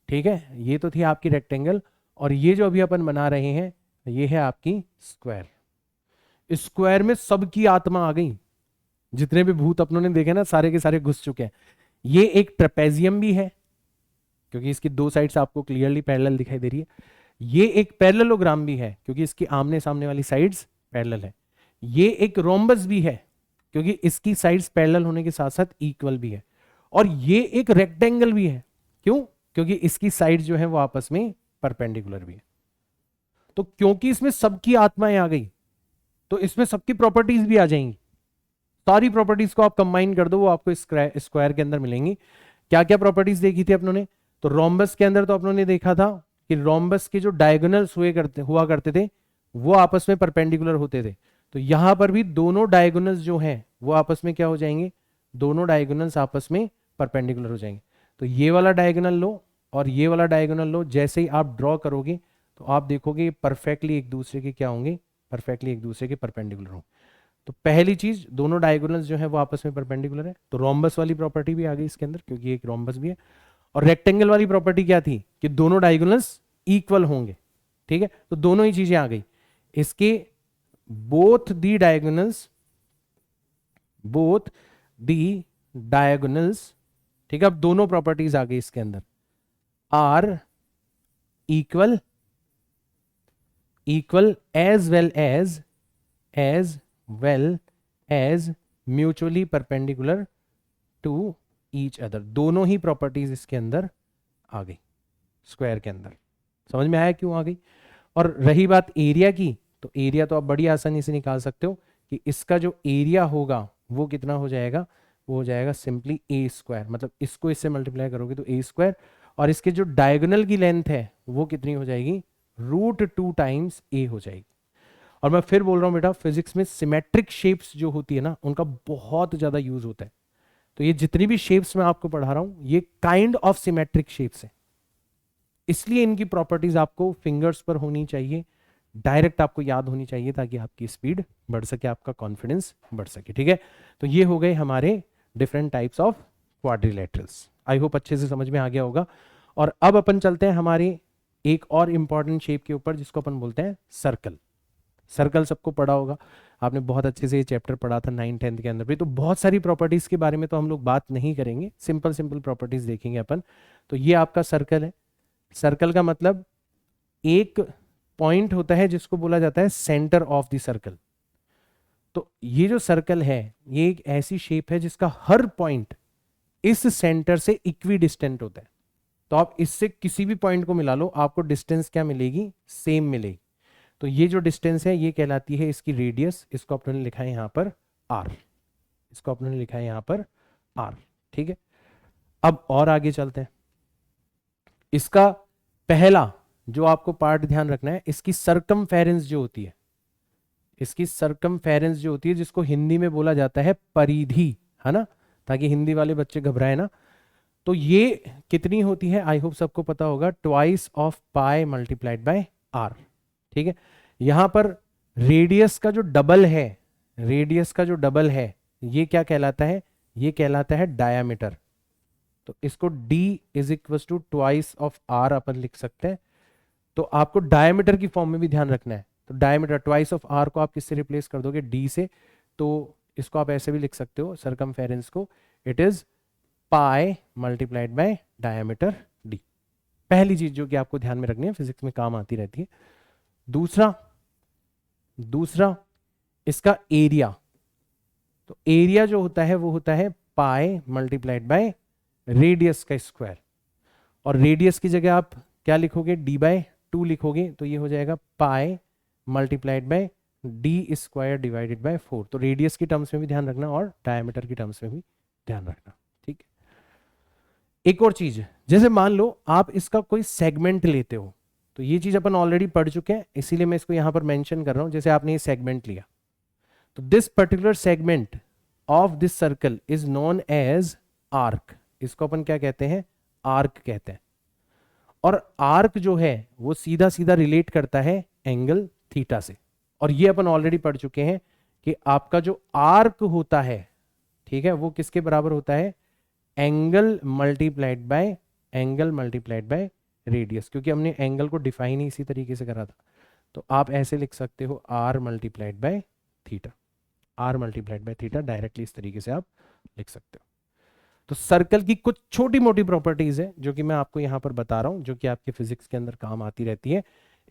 Speaker 1: ठीक है, ये तो थी आपकी रेक्टेंगल, और ये जो अभी अपन बना रहे हैं ये है आपकी स्क्वायर। स्क्वायर में सबकी आत्मा आ गई, जितने भी भूत अपनों ने देखे ना सारे के सारे घुस चुके हैं। ये एक ट्रेपेजियम भी है क्योंकि इसकी दो साइड्स आपको क्लियरली पैरेलल दिखाई दे रही है। ये एक पैरेललोग्राम भी है क्योंकि इसकी आमने सामने वाली साइड्स पैरेलल है। ये एक रोम्बस भी है क्योंकि इसकी साइड्स पैरेलल होने के साथ साथ इक्वल भी है। और ये एक रेक्टेंगल भी है। क्यों? क्योंकि इसकी साइड जो है वो आपस में परपेंडिकुलर भी है। तो क्योंकि इसमें सबकी आत्माएं आ गई तो इसमें सबकी प्रॉपर्टीज भी आ जाएंगी। सारी प्रॉपर्टीज को आप कंबाइन कर दो, वो आपको स्क्वायर के अंदर मिलेंगी। क्या क्या प्रॉपर्टीज देखी थी अपनों ने? तो रोम्बस के अंदर तो अपनों ने देखा था कि रोम्बस के जो डायगोनल्स हुआ करते थे वो आपस में परपेंडिकुलर होते थे। तो यहां पर भी दोनों डायगोनल्स जो हैं वो आपस में क्या हो जाएंगे? दोनों डायगोनल्स आपस में परपेंडिकुलर हो जाएंगे। तो ये वाला डायगोनल लो और ये वाला डायगोनल लो, जैसे ही आप ड्रॉ करोगे तो आप देखोगे परफेक्टली एक दूसरे के क्या होंगे, परफेक्टली एक दूसरे के परपेंडिकुलर होंगे। तो पहली चीज, दोनों डायगोनल्स जो है वो आपस में परपेंडिकुलर है, तो रोम्बस वाली प्रॉपर्टी भी आ गई इसके अंदर, क्योंकि एक रोम्बस भी है। और रेक्टेंगल वाली प्रॉपर्टी क्या थी कि दोनों डायगोनल्स इक्वल होंगे, ठीक है, तो दोनों ही चीजें आ गई इसके। Both the diagonals, both the diagonals, ठीक है, अब दोनों प्रॉपर्टीज आ गई इसके अंदर, are equal, equal as well as mutually perpendicular to each other. दोनों ही प्रॉपर्टीज इसके अंदर आ गई स्क्वायर के अंदर। समझ में आया क्यों आ गई? और रही बात एरिया की, तो एरिया तो आप बड़ी आसानी से निकाल सकते हो कि इसका जो एरिया होगा वो कितना हो जाएगा, वो हो जाएगा सिंपली ए स्क्वायर, मतलब इसको इससे मल्टीप्लाई करोगे तो ए स्क्वायर, और इसके जो डायगोनल की लेंथ है वो कितनी हो जाएगी, √2 टाइम्स ए हो जाएगी। और मैं फिर बोल रहा हूं बेटा, फिजिक्स में सिमेट्रिक शेप्स जो होती है ना, उनका बहुत ज्यादा यूज होता है। तो ये जितनी भी शेप्स मैं आपको पढ़ा रहा हूं, ये काइंड ऑफ सिमेट्रिक शेप्स है, इसलिए इनकी प्रॉपर्टीज आपको फिंगर्स पर होनी चाहिए, डायरेक्ट आपको याद होनी चाहिए, ताकि आपकी स्पीड बढ़ सके, आपका कॉन्फिडेंस बढ़ सके, ठीक है। तो ये हो गए हमारे different types of quadrilaterals. I hope अच्छे से समझ में आ गया होगा। और अब अपन चलते हैं हमारे एक और इंपॉर्टेंट शेप के ऊपर, जिसको अपन बोलते हैं सर्कल। सर्कल सबको पढ़ा होगा, आपने बहुत अच्छे से ये चैप्टर पढ़ा था 9th-10th के अंदर भी। तो बहुत सारी प्रॉपर्टीज के बारे में तो हम लोग बात नहीं करेंगे, सिंपल सिंपल प्रॉपर्टीज देखेंगे अपन। तो ये आपका सर्कल है। सर्कल का मतलब एक पॉइंट होता है जिसको बोला जाता है सेंटर ऑफ द सर्कल। तो ये जो सर्कल है, ये एक ऐसी शेप है जिसका हर पॉइंट इस सेंटर से इक्वी डिस्टेंट होता है। तो आप इससे किसी भी पॉइंट को मिला लो, आपको डिस्टेंस क्या मिलेगी, सेम मिलेगी। तो ये जो डिस्टेंस है ये कहलाती है इसकी रेडियस, इसको अपने लिखा है यहां पर आर, इसको अपने लिखा है यहां पर आर, ठीक है। अब और आगे चलते हैं। इसका पहला जो आपको पार्ट ध्यान रखना है, इसकी सरकमफेरेंस जो होती है, इसकी सरकमफेरेंस जो होती है, जिसको हिंदी में बोला जाता है परिधि, है ना, ताकि हिंदी वाले बच्चे घबराए ना। तो ये कितनी होती है, आई होप सबको पता होगा, twice of pi multiplied by r, ठीक है। यहां पर रेडियस का जो डबल है, रेडियस का जो डबल है, ये क्या कहलाता है, ये कहलाता है डायामीटर। तो इसको d is equal to twice of r अपन लिख सकते हैं। तो आपको डायमीटर की फॉर्म में भी ध्यान रखना है। तो डायमीटर ट्वाइस ऑफ आर को आप किससे रिप्लेस कर दोगे, d से। तो इसको आप ऐसे भी लिख सकते हो सरकमफेरेंस को, it is pi multiplied bye diameter d। पहली चीज जो कि आपको ध्यान में रखनी है, फिजिक्स में काम आती रहती है। दूसरा इसका एरिया। तो एरिया जो होता है वो होता है पाई मल्टीप्लाइड बाय रेडियस का स्क्वायर। और रेडियस की जगह आप क्या लिखोगे, d/2 लिखोगे, तो ये हो जाएगा पाई multiplied bye d square divided by 4। तो रेडियस की टर्म्स में भी ध्यान रखना और डायमीटर की टर्म्स में भी ध्यान रखना, ठीक है। एक और चीज, जैसे मान लो आप इसका कोई सेगमेंट लेते हो, तो ये चीज अपन ऑलरेडी पढ़ चुके हैं, इसीलिए मैं इसको यहां पर मेंशन कर रहा हूं। जैसे आपने ये सेगमेंट लिया, तो this particular segment of this circle is known as arc. इसको अपन क्या कहते हैं, आर्क कहते हैं। और आर्क जो है वो सीधा सीधा रिलेट करता है एंगल थीटा से। और ये अपन ऑलरेडी पढ़ चुके हैं कि आपका जो आर्क होता है, ठीक है, वो किसके बराबर होता है, एंगल मल्टीप्लाइड बाय रेडियस, क्योंकि हमने एंगल को डिफाइन ही इसी तरीके से करा था। तो आप ऐसे लिख सकते हो r multiplied by theta, r multiplied by theta, directly इस तरीके से आप लिख सकते हो। तो सर्कल की कुछ छोटी मोटी प्रॉपर्टीज है जो कि मैं आपको यहां पर बता रहा हूं, जो कि आपके फिजिक्स के अंदर काम आती रहती है।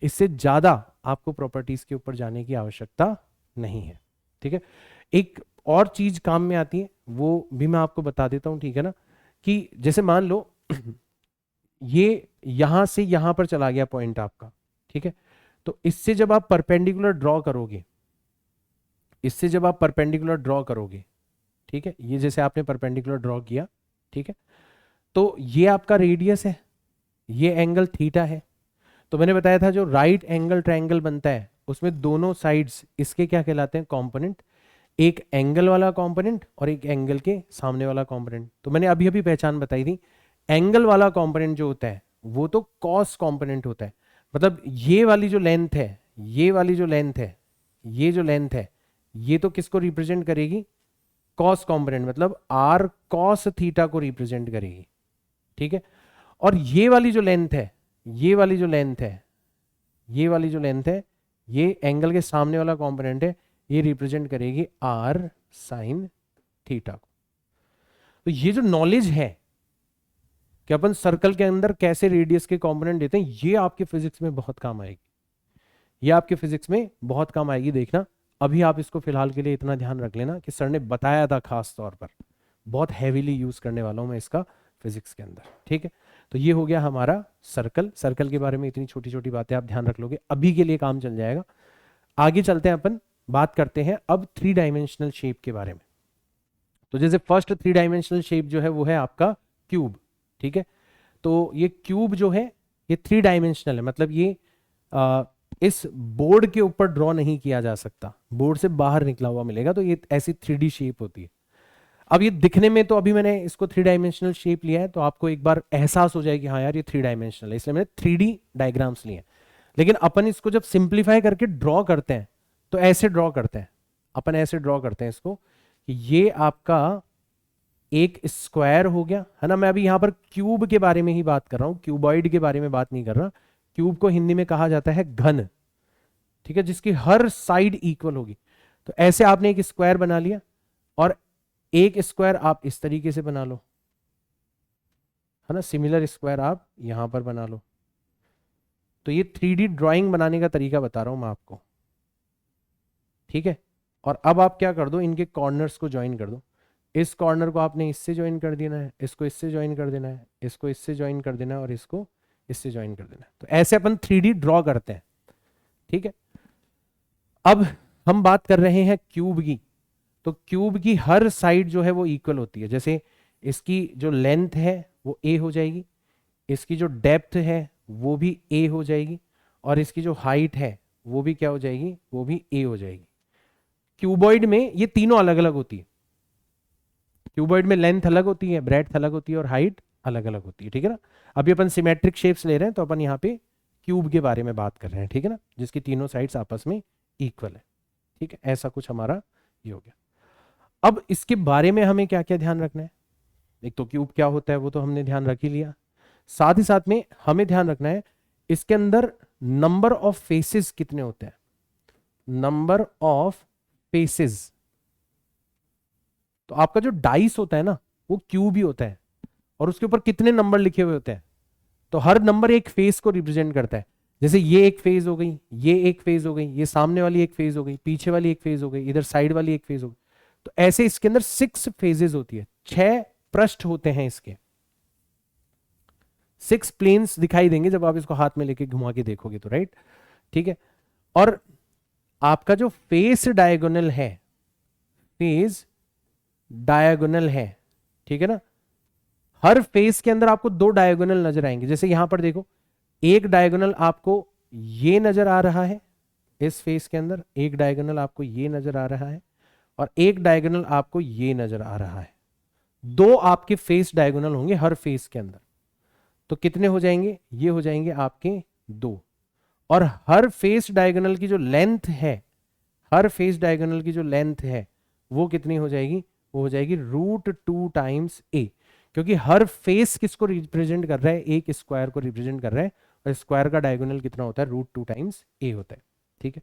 Speaker 1: इससे ज्यादा आपको प्रॉपर्टीज के ऊपर जाने की आवश्यकता नहीं है, ठीक है। एक और चीज काम में आती है, वो भी मैं आपको बता देता हूं, ठीक है ना, कि जैसे मान लो ये यहां से यहां पर चला गया पॉइंट आपका, ठीक है। तो इससे जब आप परपेंडिकुलर ड्रॉ करोगे, इससे जब आप परपेंडिकुलर ड्रॉ करोगे, ठीक है, ये जैसे आपने परपेंडिकुलर ड्रॉ किया, ठीक है, तो ये आपका रेडियस है, ये एंगल थीटा है। तो मैंने बताया था जो राइट एंगल ट्रायंगल बनता है उसमें दोनों साइड्स इसके क्या कहलाते हैं, कंपोनेंट। एक एंगल वाला कंपोनेंट और एक एंगल के सामने वाला कंपोनेंट। तो मैंने अभी अभी पहचान बताई थी, एंगल वाला कंपोनेंट जो होता है वो तो कॉस कंपोनेंट होता है। मतलब ये वाली जो लेंथ है, ये वाली जो लेंथ है, ये जो लेंथ है, ये तो किसको रिप्रेजेंट करेगी? कॉस कंपोनेंट, मतलब आर कॉस थीटा को रिप्रेजेंट करेगी, ठीक है। और ये वाली जो लेंथ है, ये वाली जो लेंथ है, ये वाली जो लेंथ है, ये एंगल के सामने वाला कंपोनेंट है, ये रिप्रेजेंट करेगी आर साइन थीटा को। तो ये जो नॉलेज है कि अपन सर्कल के अंदर कैसे रेडियस के कंपोनेंट देते हैं, ये आपके फिजिक्स में बहुत काम आएगी, ये आपके फिजिक्स में बहुत काम आएगी। देखना, अभी आप इसको फिलहाल के लिए इतना ध्यान रख लेना कि सर ने बताया था, खास तौर पर बहुत हैवीली यूज करने वाला हूं मैं इसका फिजिक्स के अंदर, ठीक है। तो ये हो गया हमारा सर्कल। सर्कल के बारे में इतनी छोटी छोटी बातें आप ध्यान रख लोगे, अभी के लिए काम चल जाएगा। आगे चलते हैं, अपन बात करते हैं अब 3 डायमेंशनल शेप के बारे में। तो जैसे फर्स्ट 3 डायमेंशनल शेप जो है वो है आपका क्यूब, ठीक है। तो ये क्यूब जो है ये 3 डायमेंशनल है, मतलब ये इस बोर्ड के ऊपर ड्रॉ नहीं किया जा सकता, बोर्ड से बाहर निकला हुआ मिलेगा, तो ये ऐसी 3D शेप होती है। अब ये दिखने में, तो अभी मैंने इसको 3 डायमेंशनल शेप लिया है, तो आपको एक बार एहसास हो जाएगी हाँ यार ये 3 डायमेंशनल है, इसलिए मैंने 3D डायग्राम्स लिए। लेकिन अपन इसको जब सिंप्लीफाई करके ड्रॉ करते हैं तो ऐसे ड्रॉ करते हैं, अपन ऐसे ड्रॉ करते हैं इसको कि ये आपका एक स्क्वायर हो गया, है ना। मैं अभी यहां पर क्यूब के बारे में ही बात कर रहा हूं, क्यूबॉइड के बारे में बात नहीं कर रहा। क्यूब को हिंदी में कहा जाता है घन, ठीक है, जिसकी हर साइड इक्वल होगी। तो ऐसे आपने एक स्क्वायर बना लिया, और एक स्क्वायर आप इस तरीके से बना लो, है ना, सिमिलर स्क्वायर आप यहां पर बना लो। तो ये 3D ड्राइंग बनाने का तरीका बता रहा हूं मैं आपको, ठीक है। और अब आप क्या कर दो, इनके कॉर्नर्स को ज्वाइन कर दो। इस कॉर्नर को आपने इससे ज्वाइन कर देना है, इसको इससे ज्वाइन कर देना है, इसको इससे ज्वाइन कर देना है, और इसको इससे ज्वाइन कर देना है। तो ऐसे अपन 3D ड्रॉ करते हैं, ठीक है। अब हम बात कर रहे हैं क्यूब की, तो क्यूब की हर साइड जो है वो इक्वल होती है। जैसे इसकी जो लेंथ है वो a हो जाएगी, इसकी जो डेप्थ है वो भी a हो जाएगी, और इसकी जो हाइट है वो भी क्या हो जाएगी, वो भी a हो जाएगी। क्यूबॉइड में ये तीनों अलग अलग होती है। क्यूबॉइड में लेंथ अलग होती है, ब्रेड्थ अलग होती है, और हाइट अलग अलग होती है, ठीक है ना। अभी अपन सिमेट्रिक शेप्स ले रहे हैं, तो अपन यहाँ पे क्यूब के बारे में बात कर रहे हैं, ठीक है ना, जिसकी तीनों साइड्स आपस में इक्वल है, ठीक है। ऐसा कुछ हमारा ये हो गया। अब इसके बारे में हमें क्या क्या ध्यान रखना है? एक तो क्यूब क्या होता है वो तो हमने ध्यान रख ही लिया, साथ ही साथ में हमें ध्यान रखना है इसके अंदर नंबर ऑफ फेसेस कितने होते हैं, नंबर ऑफ फेसेस। तो आपका जो डाइस होता है ना वो क्यूब ही होता है, और उसके ऊपर कितने नंबर लिखे हुए होते हैं, तो हर नंबर एक फेस को रिप्रेजेंट करता है। जैसे ये एक फेज हो गई, ये एक फेज हो गई, ये सामने वाली एक फेज हो गई, पीछे वाली एक फेज हो गई, इधर साइड वाली एक फेज हो गई। तो ऐसे इसके अंदर 6 फेजेस होती है, 6 पृष्ठ होते हैं इसके, 6 प्लेन्स दिखाई देंगे जब आप इसको हाथ में लेके घुमा के देखोगे तो, राइट, ठीक है। और आपका जो फेस डायगोनल है, फेस डायगोनल है, ठीक है ना, हर फेस के अंदर आपको 2 डायगोनल नजर आएंगे। जैसे यहां पर देखो, एक डायगोनल आपको ये नजर आ रहा है, इस फेस के अंदर एक डायगोनल आपको ये नजर आ रहा है, और एक डायगोनल आपको ये नजर आ रहा है। 2 आपके फेस डायगोनल होंगे हर फेस के अंदर। तो कितने हो जाएंगे, ये हो जाएंगे आपके 2। और हर फेस डायगोनल की जो लेंथ है, हर फेस डायगोनल की जो लेंथ है वो कितनी हो जाएगी, वो हो जाएगी √2 टाइम्स a, क्योंकि हर फेस किसको रिप्रेजेंट कर रहा है, एक स्क्वायर को रिप्रेजेंट कर रहा है, और स्क्वायर का डायगोनल कितना होता है, √2 टाइम्स a होता है, ठीक है।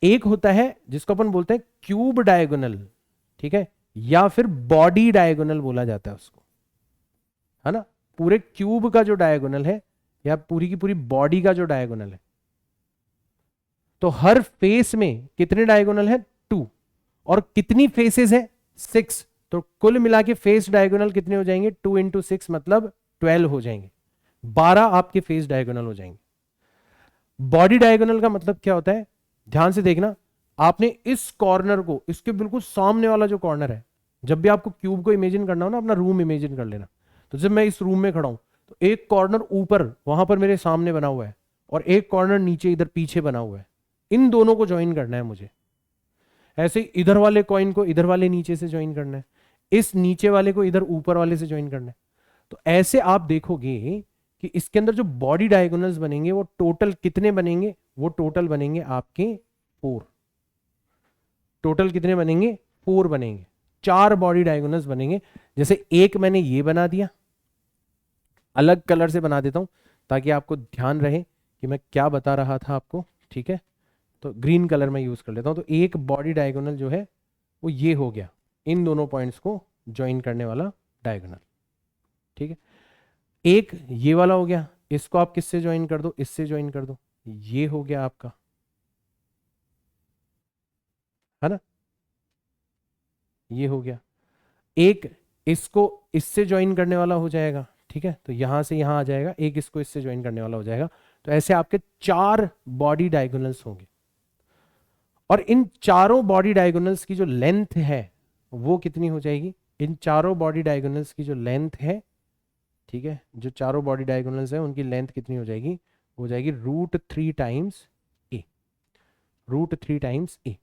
Speaker 1: एक होता है जिसको अपन बोलते हैं क्यूब डायगोनल, ठीक है, या फिर बॉडी डायगोनल बोला जाता है उसको, है ना। पूरे क्यूब का जो डायगोनल है, या पूरी की पूरी बॉडी का जो डायगोनल है, तो हर फेस में कितने डायगोनल है, 2, और कितनी फेसेस है, 6। तो कुल मिला के फेस डायगोनल कितने हो जाएंगे, 2 × 6 मतलब 12 हो जाएंगे, 12 आपके फेस डायगोनल हो जाएंगे। बॉडी डायगोनल का मतलब क्या होता है, ध्यान से देखना, आपने इस कॉर्नर को, इसके बिल्कुल सामने वाला जो कॉर्नर है, जब भी आपको क्यूब को इमेजिन करना हो ना, अपना रूम इमेजिन कर लेना। तो जब मैं इस रूम में खड़ा हूं, तो एक कॉर्नर ऊपर वहां पर मेरे सामने बना हुआ है, और एक कॉर्नर नीचे इधर पीछे बना हुआ है, इन दोनों को ज्वाइन करना है मुझे। ऐसे ही इधर वाले कॉइन को इधर वाले नीचे से ज्वाइन करना है, इस नीचे वाले को इधर ऊपर वाले से ज्वाइन करना है। तो ऐसे आप देखोगे कि इसके अंदर जो बॉडी डायगोनल्स बनेंगे वो टोटल कितने बनेंगे, वो टोटल बनेंगे आपके 4। टोटल कितने बनेंगे, 4 बनेंगे, 4 बॉडी डायगोनल्स बनेंगे। जैसे एक मैंने ये बना दिया, अलग कलर से बना देता हूं ताकि आपको ध्यान रहे कि मैं क्या बता रहा था आपको, ठीक है। तो ग्रीन कलर में यूज कर लेता हूं। तो एक बॉडी डायगोनल जो है वो ये हो गया, इन दोनों पॉइंट्स को ज्वाइन करने वाला डायगोनल, ठीक है। एक ये वाला हो गया, इसको आप किससे ज्वाइन कर दो, इससे ज्वाइन कर दो, ये हो गया आपका, है ना, ये हो गया। एक इसको इससे ज्वाइन करने वाला हो जाएगा, ठीक है, तो यहां से यहां आ जाएगा, एक इसको इससे ज्वाइन करने वाला हो जाएगा। तो ऐसे आपके 4 बॉडी डायगोनल्स होंगे और इन चारों बॉडी डायगोनल्स की जो लेंथ है वो कितनी हो जाएगी, इन चारों बॉडी डायगोनल्स की जो लेंथ है, ठीक है, जो चारों बॉडी डायगोनल्स है उनकी लेंथ कितनी हो जाएगी, हो जाएगी √3 टाइम्स ए, √3 टाइम्स ए।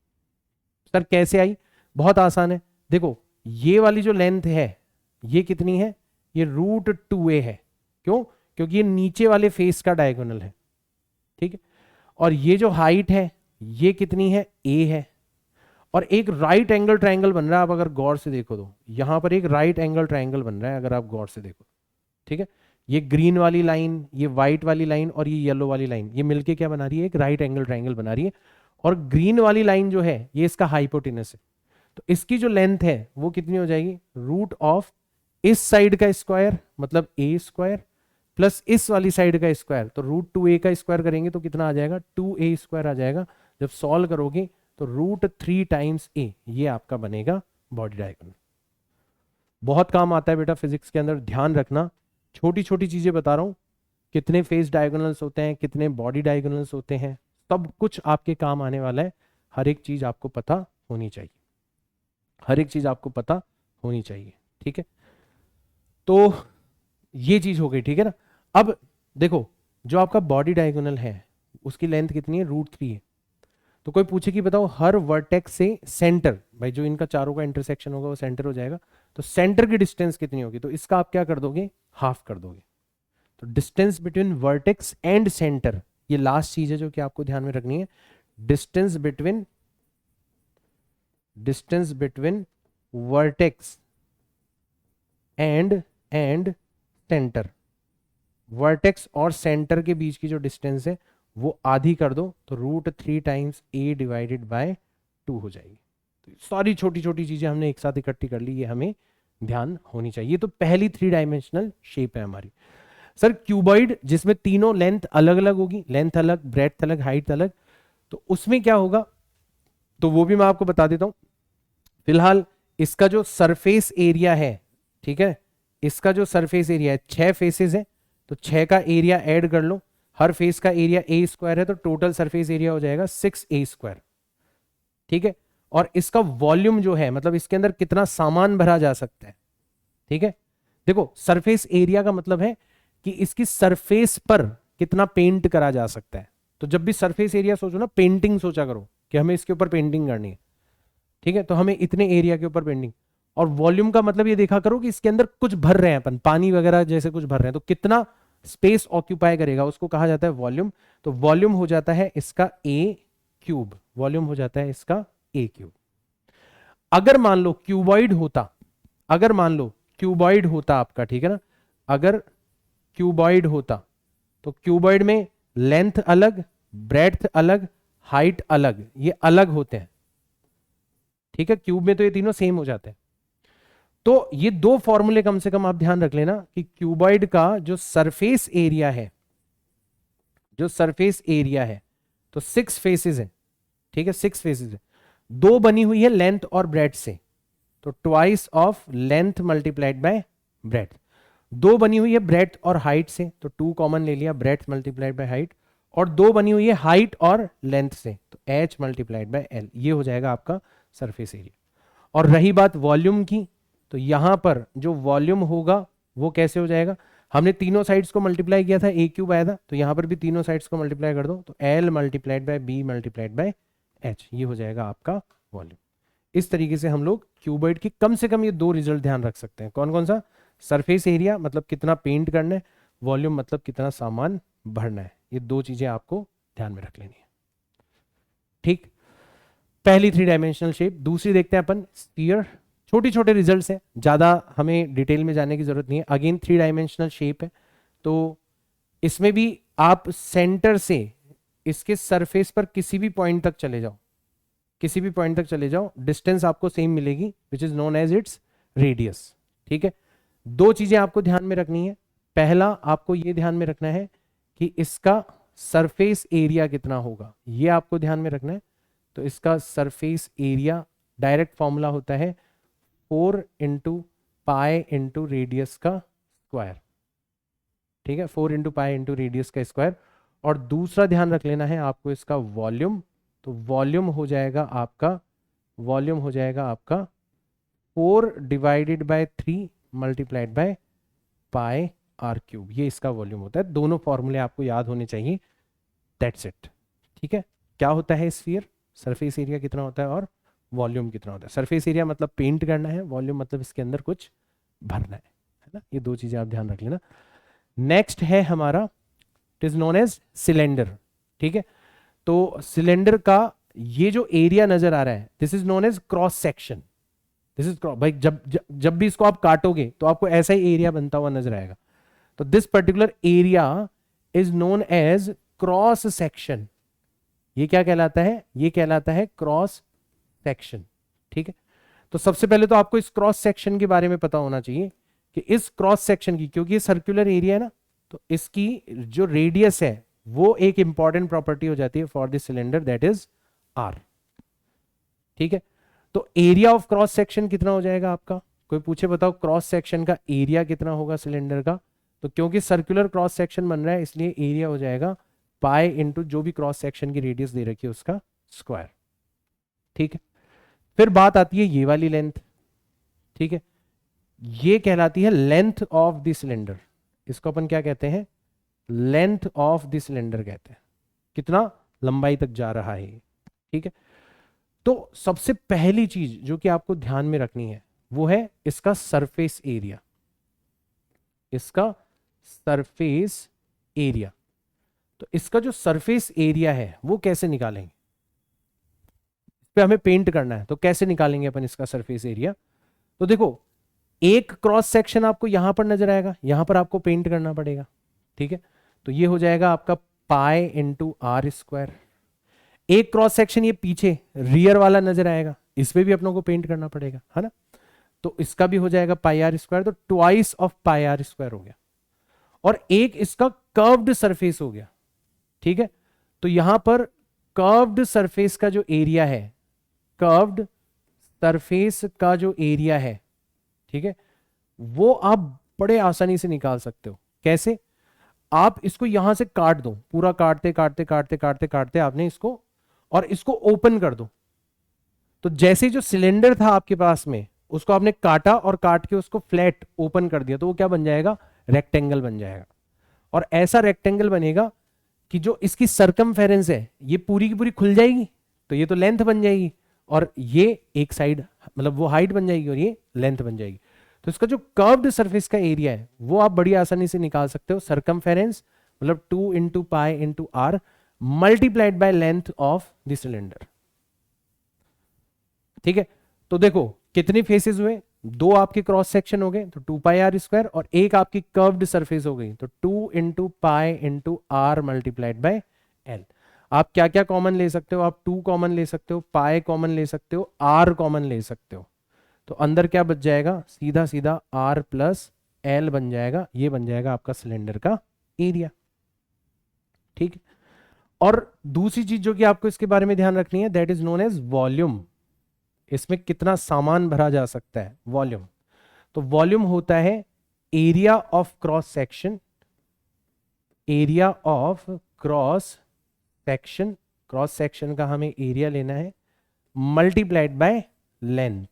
Speaker 1: सर कैसे आई, बहुत आसान है, देखो ये वाली जो लेंथ है ये कितनी है, ये √2a है। क्यों, क्योंकि ये नीचे वाले फेस का डायगोनल है, ठीक है। और ये जो हाइट है ये कितनी है, a है। और एक राइट एंगल ट्रायंगल बन रहा है, आप अगर गौर से देखो तो यहां पर एक राइट एंगल ट्रायंगल बन रहा है, अगर आप गौर से देखो, ठीक है। ये ग्रीन वाली लाइन, ये व्हाइट वाली लाइन और ये येलो वाली लाइन, ये मिलके क्या बना रही है, एक राइट एंगल ट्रायंगल बना रही है। और ग्रीन वाली लाइन जो है ये इसका हाइपोटेनस है। तो इसकी जो लेंथ है वो कितनी हो जाएगी, रूट ऑफ इस साइड का स्क्वायर मतलब a स्क्वायर प्लस इस वाली साइड का स्क्वायर, तो √2a का स्क्वायर करेंगे तो कितना आ जाएगा, 2a स्क्वायर आ जाएगा। जब सॉल्व करोगे तो √3 टाइम्स a, ये आपका बनेगा बॉडी डायगोनल। बहुत काम आता है बेटा फिजिक्स के अंदर, ध्यान रखना, छोटी छोटी चीजें बता रहा हूं, कितने फेस डायगोनल्स होते हैं, कितने बॉडी डायगोनल्स होते हैं, सब कुछ आपके काम आने वाला है। हर एक चीज आपको पता होनी चाहिए, हर एक चीज आपको पता होनी चाहिए, ठीक है। तो ये चीज हो गई, ठीक है ना। अब देखो जो आपका बॉडी डायगोनल है उसकी लेंथ कितनी है, √3 है। तो कोई पूछे कि बताओ हर वर्टेक्स से सेंटर, भाई जो इनका चारों का इंटरसेक्शन होगा वो सेंटर हो जाएगा, तो सेंटर की डिस्टेंस कितनी होगी, तो इसका आप क्या कर दोगे, हाफ कर दोगे। तो distance between vertex and centre, ये लास्ट चीज है जो कि आपको ध्यान में रखनी है। Distance between vertex and centre, vertex और सेंटर के बीच की जो डिस्टेंस है वो आधी कर दो, तो √3 टाइम्स a डिवाइडेड बाय 2 हो जाएगी। तो सारी छोटी छोटी चीजें हमने एक साथ इकट्ठी कर ली, ये हमें ध्यान होनी चाहिए। तो पहली 3 डायमेंशनल शेप है हमारी। सर क्यूबॉइड जिसमें तीनों लेंथ अलग अलग होगी, लेंथ अलग, ब्रेड्थ अलग, हाइट अलग, तो उसमें क्या होगा, तो वो भी मैं आपको बता देता हूं। फिलहाल इसका जो सरफेस एरिया है, ठीक है, इसका जो सरफेस एरिया है, 6 फेसेस है, तो 6 का एरिया ऐड कर लो, हर फेस का एरिया a स्क्वायर है, तो टोटल सरफेस एरिया हो जाएगा 6a स्क्वायर, ठीक है। और इसका वॉल्यूम जो है, मतलब इसके अंदर कितना सामान भरा जा सकता है, ठीक है। देखो सरफेस एरिया का मतलब है कि इसकी सरफेस पर कितना पेंट करा जा सकता है। तो जब भी सरफेस एरिया सोचो ना, पेंटिंग सोचा करो कि हमें इसके ऊपर पेंटिंग करनी है, ठीक है, तो हमें इतने एरिया के ऊपर पेंटिंग। और वॉल्यूम का मतलब ये देखा करो कि इसके अंदर कुछ भर रहे हैं अपन, पानी वगैरह जैसे कुछ भर रहे हैं, तो कितना स्पेस ऑक्यूपाई करेगा उसको कहा जाता है वॉल्यूम। तो वॉल्यूम हो जाता है इसका a³, वॉल्यूम हो जाता है इसका a³। अगर मान लो क्यूबॉइड होता, अगर मान लो क्यूबॉइड होता आपका, ठीक है ना, अगर क्यूबॉइड होता तो क्यूबॉइड में लेंथ अलग, ब्रेड्थ अलग, हाइट अलग, ये अलग होते हैं, ठीक है। क्यूब में तो ये तीनों सेम हो जाते हैं। तो ये 2 फॉर्मूले कम से कम आप ध्यान रख लेना कि क्यूबॉइड का जो सरफेस एरिया है, जो सरफेस एरिया है, तो 6 फेसेस है, ठीक है, 6 फेसेस है, 2 बनी हुई है लेंथ और ब्रेड्थ से, तो twice of length multiplied by breadth. 2 बनी हुई है ब्रेड्थ और हाइट से, तो 2 कॉमन ले लिया, ब्रेड्थ मल्टीप्लाइड बाय हाइट। और 2 बनी हुई है हाइट और लेंथ से, तो h मल्टीप्लाइड बाय l, ये हो जाएगा आपका सरफेस एरिया। और रही बात वॉल्यूम की, तो यहां पर जो वॉल्यूम होगा वो कैसे हो जाएगा, हमने तीनों साइड्स को मल्टीप्लाई किया था, a³ आया था, तो यहां पर भी तीनों साइड्स को मल्टीप्लाई कर दो, तो l multiplied by b multiplied by h, ये हो जाएगा आपका वॉल्यूम। इस तरीके से हम लोग क्यूबॉइड की कम से कम ये 2 रिजल्ट ध्यान रख सकते हैं। कौन कौन सा, सरफेस एरिया मतलब कितना पेंट करना है, वॉल्यूम मतलब कितना सामान भरना है। ये दो चीजें आपको ध्यान में रख लेनी है, ठीक। पहली 3 डायमेंशनल शेप। दूसरी देखते हैं अपन स्फीयर। छोटे छोटे रिजल्ट्स हैं, ज्यादा हमें डिटेल में जाने की जरूरत नहीं है। अगेन 3 डायमेंशनल शेप है, तो इसमें भी आप सेंटर से इसके सरफेस पर किसी भी पॉइंट तक चले जाओ, किसी भी पॉइंट तक चले जाओ, डिस्टेंस आपको सेम मिलेगी, which is known as its radius, ठीक है। दो चीजें आपको ध्यान में रखनी है। पहला आपको ये ध्यान में रखना है कि इसका सरफेस एरिया कितना होगा, ये आपको ध्यान में रखना है। तो इसका सरफेस एरिया डायरेक्ट फॉर्मूला होता है 4 इंटू पाई इंटू रेडियस का स्क्वायर, ठीक है, 4 इंटू पाई इंटू रेडियस का स्क्वायर। और दूसरा ध्यान रख लेना है आपको इसका वॉल्यूम। तो वॉल्यूम हो जाएगा आपका, वॉल्यूम हो जाएगा आपका 4 divided by 3 multiplied by pi r cube, ये इसका वॉल्यूम होता है। दोनों फॉर्मूले आपको याद होने चाहिए, दैट्स इट, ठीक है। क्या होता है स्फीयर, सरफेस एरिया कितना होता है और वॉल्यूम कितना होता है। सरफेस एरिया मतलब पेंट करना है, वॉल्यूम मतलब इसके अंदर कुछ भरना है ना। ये दो चीजें आप ध्यान रख लेना। नेक्स्ट है हमारा, it is known as cylinder, ठीक है। तो सिलेंडर का ये जो एरिया नजर आ रहा है, this is known as cross section. This is भाई जब भी इसको आप काटोगे तो आपको ऐसा ही एरिया बनता हुआ नजर आएगा। तो this particular area is known as cross section. ये क्या कहलाता है, ये कहलाता है क्रॉस सेक्शन, ठीक है। तो सबसे पहले तो आपको इस क्रॉस सेक्शन के बारे में पता होना चाहिए कि इस क्रॉस सेक्शन की, क्योंकि ये सर्कुलर एरिया है ना, तो इसकी जो रेडियस है वो एक इंपॉर्टेंट प्रॉपर्टी हो जाती है for this cylinder, that is r, ठीक है। तो एरिया ऑफ क्रॉस सेक्शन कितना हो जाएगा आपका, कोई पूछे बताओ क्रॉस सेक्शन का एरिया कितना होगा सिलेंडर का, तो क्योंकि सर्कुलर क्रॉस सेक्शन बन रहा है इसलिए एरिया हो जाएगा पाई इंटू जो भी क्रॉस सेक्शन की रेडियस दे रखी है उसका स्क्वायर, ठीक है। फिर बात आती है ये वाली लेंथ, ठीक है, ये कहलाती है लेंथ ऑफ द सिलेंडर। इसको अपन क्या कहते हैं, लेंथ ऑफ द सिलेंडर कहते हैं, कितना लंबाई तक जा रहा है, ठीक है। तो सबसे पहली चीज जो कि आपको ध्यान में रखनी है वो है इसका सरफेस एरिया, इसका सरफेस एरिया। तो इसका जो सरफेस एरिया है वो कैसे निकालेंगे, इस पे हमें पेंट करना है, तो कैसे निकालेंगे अपन इसका सरफेस एरिया। तो देखो एक क्रॉस सेक्शन आपको यहां पर नजर आएगा, यहां पर आपको पेंट करना पड़ेगा, ठीक है। तो ये हो जाएगा आपका पाई इंटू आर स्क्वायर। एक क्रॉस सेक्शन ये पीछे रियर वाला नजर आएगा, इस पे भी अपनों को पेंट करना पड़ेगा, है ना। तो इसका भी हो जाएगा पाई आर स्क्वायर, तो twice of pi r square हो गया। और एक इसका कर्व्ड सरफेस हो गया, ठीक है। तो यहां पर कर्व्ड सरफेस का जो एरिया है, कर्व्ड सरफेस का जो एरिया है, ठीक है, वो आप बड़े आसानी से निकाल सकते हो। कैसे, आप इसको यहां से काट दो, पूरा काटते काटते काटते काटते काटते आपने इसको, और इसको ओपन कर दो। तो जैसे जो सिलेंडर था आपके पास में उसको आपने काटा और काट के उसको फ्लैट ओपन कर दिया, तो वो क्या बन जाएगा, रेक्टेंगल बन जाएगा। और ऐसा रेक्टेंगल बनेगा कि जो इसकी सरकमफेरेंस है ये पूरी की पूरी खुल जाएगी, तो ये तो लेंथ बन जाएगी, और ये एक साइड मतलब वो हाइट बन जाएगी और ये लेंथ बन जाएगी। तो इसका जो कर्व्ड सरफेस का एरिया है वो आप बड़ी आसानी से निकाल सकते हो। सरकमफेरेंस मतलब 2 into pi into r multiplied by length of the cylinder, ठीक है। तो देखो कितने फेसेस हुए, दो आपके क्रॉस सेक्शन हो गए तो 2 पाई आर स्क्वायर, और एक आपकी कर्व्ड सरफेस हो गई तो 2 into pi into r multiplied by l. आप क्या क्या कॉमन ले सकते हो, आप 2 कॉमन ले सकते हो, पाई कॉमन ले सकते हो, आर कॉमन ले सकते हो। तो अंदर क्या बच जाएगा, सीधा सीधा आर प्लस एल बन जाएगा, ये बन जाएगा आपका सिलेंडर का एरिया, ठीक है। और दूसरी चीज जो कि आपको इसके बारे में ध्यान रखनी है, that is known as volume. इसमें कितना सामान भरा जा सकता है, वॉल्यूम। तो वॉल्यूम होता है area of cross section, area of cross section, cross section का हमें एरिया लेना है मल्टीप्लाइड बाय लेंथ,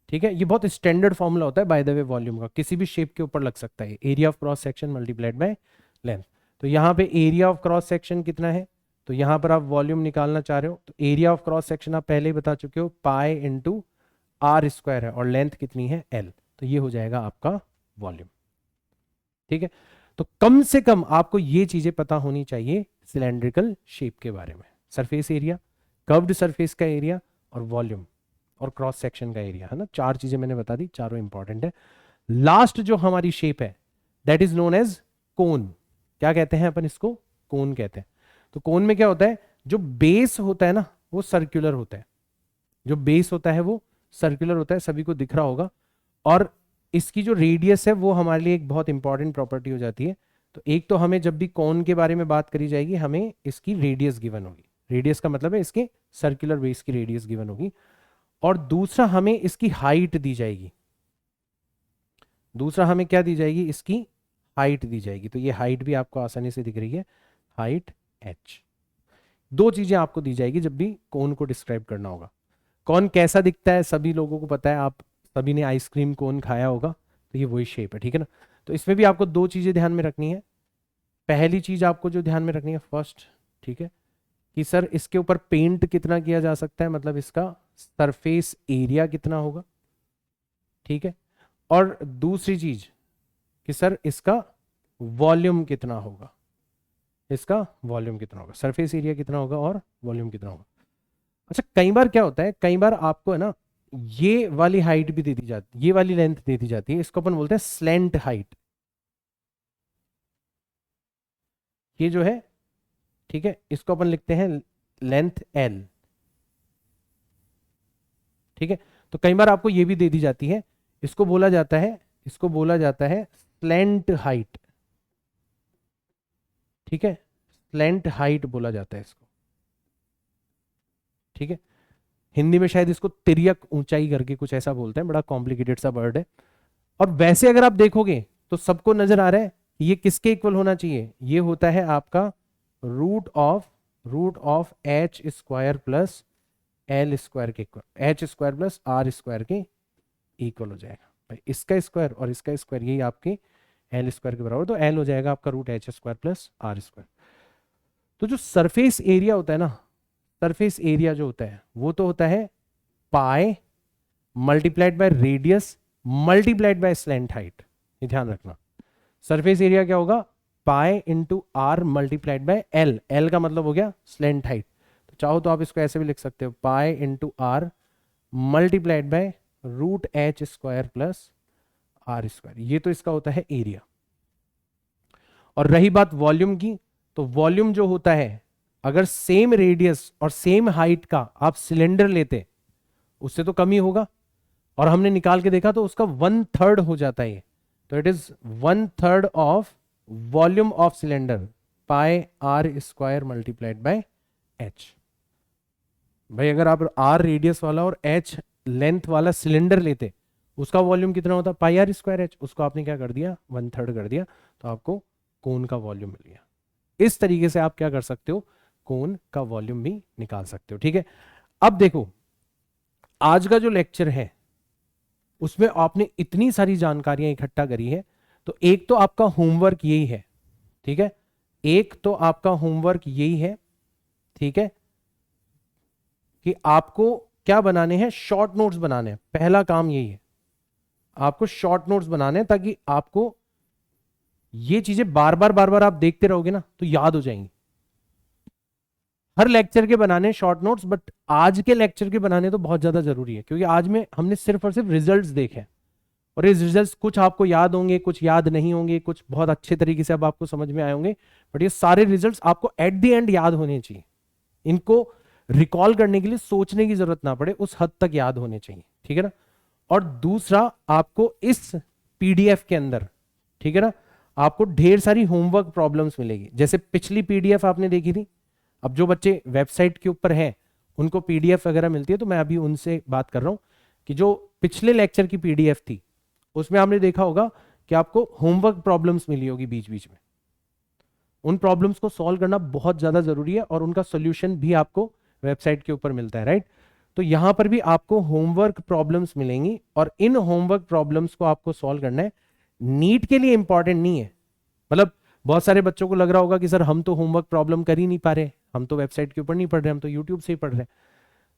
Speaker 1: ठीक है। ये बहुत स्टैंडर्ड फॉर्मूला होता है बाय द वे वॉल्यूम का, किसी भी शेप के ऊपर लग सकता है, area of cross section multiplied by length. तो यहां पे एरिया ऑफ क्रॉस सेक्शन कितना है, तो यहां पर आप वॉल्यूम निकालना चाह रहे हो, तो एरिया ऑफ क्रॉस सेक्शन आप पहले ही बता चुके हो, पाई इंटू आर स्क्वायर है, और लेंथ कितनी है एल, तो ये हो जाएगा आपका वॉल्यूम, ठीक है, तो कम से कम आपको ये चीजें पता होनी चाहिए सिलेंड्रिकल शेप के बारे में। सरफेस एरिया, कर्व्ड सरफेस का एरिया, और वॉल्यूम, और क्रॉस सेक्शन का एरिया, है ना। चार चीजें मैंने बता दी, चारों इंपॉर्टेंट है। लास्ट जो हमारी शेप है दैट इज नोन एज कोन। क्या कहते हैं अपन इसको? कोन कहते हैं। तो कोन में क्या होता है, जो बेस होता है ना वो सर्कुलर होता है, जो बेस होता है वो सर्कुलर होता है, सभी को दिख रहा होगा। और इसकी जो रेडियस है वो हमारे लिए एक बहुत इंपॉर्टेंट प्रॉपर्टी हो जाती है। तो एक तो हमें जब भी कोन के बारे में बात करी जाएगी हमें इसकी रेडियस गिवन होगी, रेडियस का मतलब है इसके सर्कुलर बेस की रेडियस गिवन होगी। और दूसरा हमें इसकी हाइट दी जाएगी, दूसरा हमें क्या दी जाएगी, इसकी हाइट दी जाएगी। तो ये हाइट भी आपको आसानी से दिख रही है, हाइट h। दो चीजें आपको दी जाएगी जब भी कोन को डिस्क्राइब करना होगा। कौन कैसा दिखता है सभी लोगों को पता है, आप सभी ने आइसक्रीम कोन खाया होगा, तो ये वही शेप है, ठीक है ना। तो इसमें भी आपको दो चीजें ध्यान में रखनी है। पहली चीज आपको जो ध्यान में रखनी है फर्स्ट, ठीक है, कि सर इसके ऊपर पेंट कितना किया जा सकता है, मतलब इसका सरफेस एरिया कितना होगा, ठीक है। और दूसरी चीज कि सर इसका वॉल्यूम कितना होगा, इसका वॉल्यूम कितना होगा, सरफेस एरिया कितना होगा और वॉल्यूम कितना होगा। अच्छा, कई बार क्या होता है, कई बार आपको है ना ये वाली हाइट भी दे दी जाती, ये वाली लेंथ दे दी जाती है, इसको अपन बोलते हैं स्लेंट हाइट। ये जो है, ठीक है, इसको अपन लिखते हैं लेंथ L, ठीक है। तो कई बार आपको ये भी दे दी जाती है, इसको बोला जाता है, इसको बोला जाता है स्लेंट हाइट, ठीक है, स्लेंट हाइट बोला जाता है इसको, ठीक है। हिंदी में शायद इसको तिर्यक ऊंचाई करके कुछ ऐसा बोलते हैं, बड़ा कॉम्प्लिकेटेड सा वर्ड है। और वैसे अगर आप देखोगे तो सबको नजर आ रहा है ये किसके इक्वल होना चाहिए, ये होता है आपका root of h square plus l square के equal, h square plus r square के इक्वल हो जाएगा। भाई इसका स्क्वायर और इसका स्क्वायर यही आपके एल स्क्वायर के बराबर, तो एल हो जाएगा आपका root h square plus r square. तो जो सरफेस एरिया होता है ना, सरफेस एरिया जो होता है वो तो होता है pi multiplied by radius multiplied by slant height. ये ध्यान रखना, सरफेस एरिया क्या होगा, pi into r multiplied by l, l का मतलब हो गया स्लेंट हाइट। तो चाहो तो आप इसको ऐसे भी लिख सकते हो, pi into r multiplied by root h square plus r square. ये तो इसका होता है एरिया। और रही बात वॉल्यूम की, तो वॉल्यूम जो होता है, अगर सेम रेडियस और सेम हाइट का आप सिलेंडर लेते उससे तो कम ही होगा, और हमने निकाल के देखा तो उसका 1/3 हो जाता है। तो it is 1/3 of volume of cylinder pi r square multiplied by h. भाई अगर आप आर रेडियस वाला और एच लेंथ वाला सिलेंडर लेते उसका वॉल्यूम कितना होता, पाई आर स्क्वायर एच, उसको आपने क्या कर दिया 1/3 कर दिया, तो आपको कोन का वॉल्यूम मिल गया। इस तरीके से आप क्या कर सकते हो, कोन का वॉल्यूम भी निकाल सकते हो, ठीक है। अब देखो आज का जो लेक्चर है उसमें आपने इतनी सारी जानकारियां इकट्ठा करी है, तो एक तो आपका होमवर्क यही है, ठीक है, एक तो आपका होमवर्क यही है, ठीक है, कि आपको क्या बनाने हैं, शॉर्ट नोट्स बनाने हैं। पहला काम यही है, आपको शॉर्ट नोट्स बनाने हैं, ताकि आपको ये चीजें बार बार आप देखते रहोगे ना तो याद हो जाएंगी। हर लेक्चर के बनाने शॉर्ट नोट्स, बट आज के लेक्चर के बनाने तो बहुत ज्यादा जरूरी है, क्योंकि आज में हमने सिर्फ और सिर्फ रिजल्ट्स देखे, और ये रिजल्ट्स कुछ आपको याद होंगे, कुछ याद नहीं होंगे, कुछ बहुत अच्छे तरीके से अब आपको समझ में आए होंगे, बट ये सारे रिजल्ट्स आपको एट द एंड याद होने चाहिए। इनको रिकॉल करने के लिए सोचने की जरूरत ना पड़े, उस हद तक याद होने चाहिए, ठीक है ना। और दूसरा, आपको इस पीडीएफ के अंदर, ठीक है ना, आपको ढेर सारी होमवर्क प्रॉब्लम्स मिलेगी। जैसे पिछली पीडीएफ आपने देखी थी, अब जो बच्चे वेबसाइट के ऊपर हैं उनको पीडीएफ वगैरह मिलती है, तो मैं अभी उनसे बात कर रहा हूं कि जो पिछले लेक्चर की पीडीएफ थी उसमें आपने देखा होगा कि आपको होमवर्क प्रॉब्लम्स मिली होगी बीच बीच में। उन प्रॉब्लम्स को सॉल्व करना बहुत ज्यादा जरूरी है, और उनका सोल्यूशन भी आपको वेबसाइट के ऊपर मिलता है, राइट। तो यहां पर भी आपको होमवर्क प्रॉब्लम्स मिलेंगी, और इन होमवर्क प्रॉब्लम्स को आपको सॉल्व करना है। नीट के लिए इंपॉर्टेंट नहीं है, मतलब बहुत सारे बच्चों को लग रहा होगा कि सर हम तो होमवर्क प्रॉब्लम कर ही नहीं पा रहे, हम तो वेबसाइट के ऊपर नहीं पढ़ रहे, हम तो यूट्यूब से ही पढ़ रहे हैं।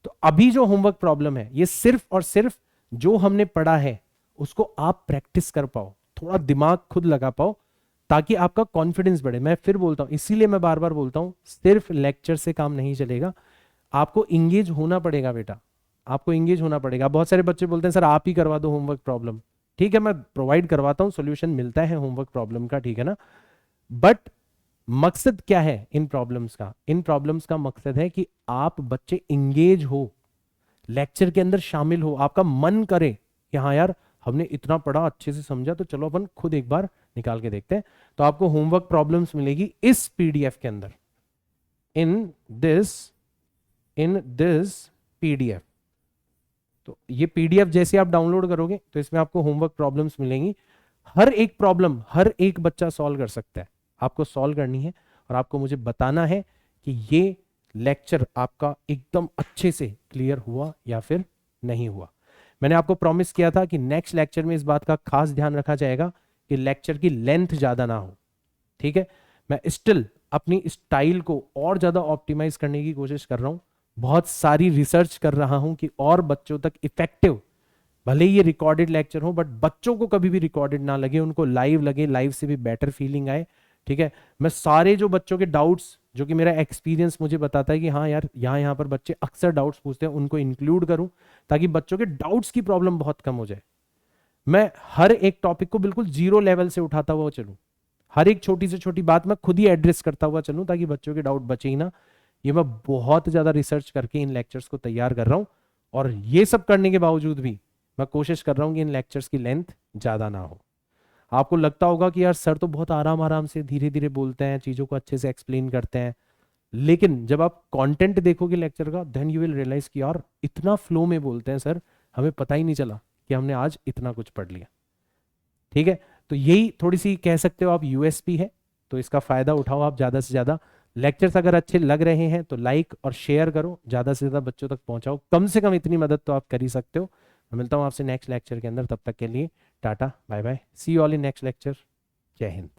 Speaker 1: तो अभी जो होमवर्क प्रॉब्लम है ये सिर्फ और सिर्फ जो हमने पढ़ा है उसको आप प्रैक्टिस कर पाओ, थोड़ा दिमाग खुद लगा पाओ, ताकि आपका कॉन्फिडेंस बढ़े। मैं फिर बोलता हूँ, इसीलिए मैं बार बार बोलता हूँ, सिर्फ लेक्चर से काम नहीं चलेगा, आपको इंगेज होना पड़ेगा बेटा, आपको इंगेज होना पड़ेगा। बहुत सारे बच्चे बोलते हैं सर आप ही करवा दो होमवर्क प्रॉब्लम, ठीक है मैं प्रोवाइड करवाता हूँ, सोल्यूशन मिलता है होमवर्क प्रॉब्लम का, ठीक है ना। बट मकसद क्या है इन प्रॉब्लम्स का? इन प्रॉब्लम्स का मकसद है कि आप बच्चे इंगेज हो, लेक्चर के अंदर शामिल हो, आपका मन करे कि हाँ यार हमने इतना पढ़ा, अच्छे से समझा, तो चलो अपन खुद एक बार निकाल के देखते हैं। तो आपको होमवर्क प्रॉब्लम्स मिलेगी इस पीडीएफ के अंदर, इन दिस पीडीएफ। तो ये पीडीएफ जैसे आप डाउनलोड करोगे तो इसमें आपको होमवर्क प्रॉब्लम्स मिलेंगी। हर एक प्रॉब्लम हर एक बच्चा सॉल्व कर सकता है, आपको सॉल्व करनी है और आपको मुझे बताना है कि ये लेक्चर आपका एकदम अच्छे से क्लियर हुआ या फिर नहीं हुआ। मैंने आपको प्रॉमिस किया था कि नेक्स्ट लेक्चर में इस बात का खास ध्यान रखा जाएगा कि लेक्चर की लेंथ ज्यादा ना हो, ठीक है। मैं स्टिल अपनी स्टाइल को और ज्यादा ऑप्टिमाइज करने की कोशिश कर रहा हूं, बहुत सारी रिसर्च कर रहा हूं कि और बच्चों तक इफेक्टिव, भले ही ये रिकॉर्डेड लेक्चर हो बट बच्चों को कभी भी रिकॉर्डेड ना लगे, उनको लाइव लगे, लाइव से भी बेटर फीलिंग आए, ठीक है। मैं सारे जो बच्चों के डाउट्स, जो कि मेरा एक्सपीरियंस मुझे बताता है कि हाँ यार यहाँ पर बच्चे अक्सर डाउट्स पूछते हैं, उनको इंक्लूड करूं ताकि बच्चों के डाउट्स की प्रॉब्लम बहुत कम हो जाए। मैं हर एक टॉपिक को बिल्कुल जीरो लेवल से उठाता हुआ चलूं, हर एक छोटी से छोटी बात मैं खुद ही एड्रेस करता हुआ चलूं ताकि बच्चों के डाउट बचे ही ना। ये मैं बहुत ज्यादा रिसर्च करके इन लेक्चर्स को तैयार कर रहा हूं, और ये सब करने के बावजूद भी मैं कोशिश कर रहा हूं कि इन लेक्चर्स की लेंथ ज्यादा ना हो। आपको लगता होगा कि यार सर तो बहुत आराम आराम से धीरे धीरे बोलते हैं, चीजों को अच्छे से एक्सप्लेन करते हैं, लेकिन जब आप कंटेंट देखोगे लेक्चर का, देन यू विल रियलाइज कि यार इतना फ्लो में बोलते हैं सर, हमें पता ही नहीं चला कि हमने आज इतना कुछ पढ़ लिया, ठीक है। तो यही थोड़ी सी कह सकते हो आप यूएसपी है, तो इसका फायदा उठाओ आप ज्यादा से ज्यादा। लेक्चर्स अगर अच्छे लग रहे हैं तो लाइक और शेयर करो, ज्यादा से ज्यादा बच्चों तक पहुंचाओ, कम से कम इतनी मदद तो आप कर ही सकते हो। मैं मिलता हूं आपसे नेक्स्ट लेक्चर के अंदर, तब तक के लिए tata bye bye, see you all in next lecture, जय हिंद।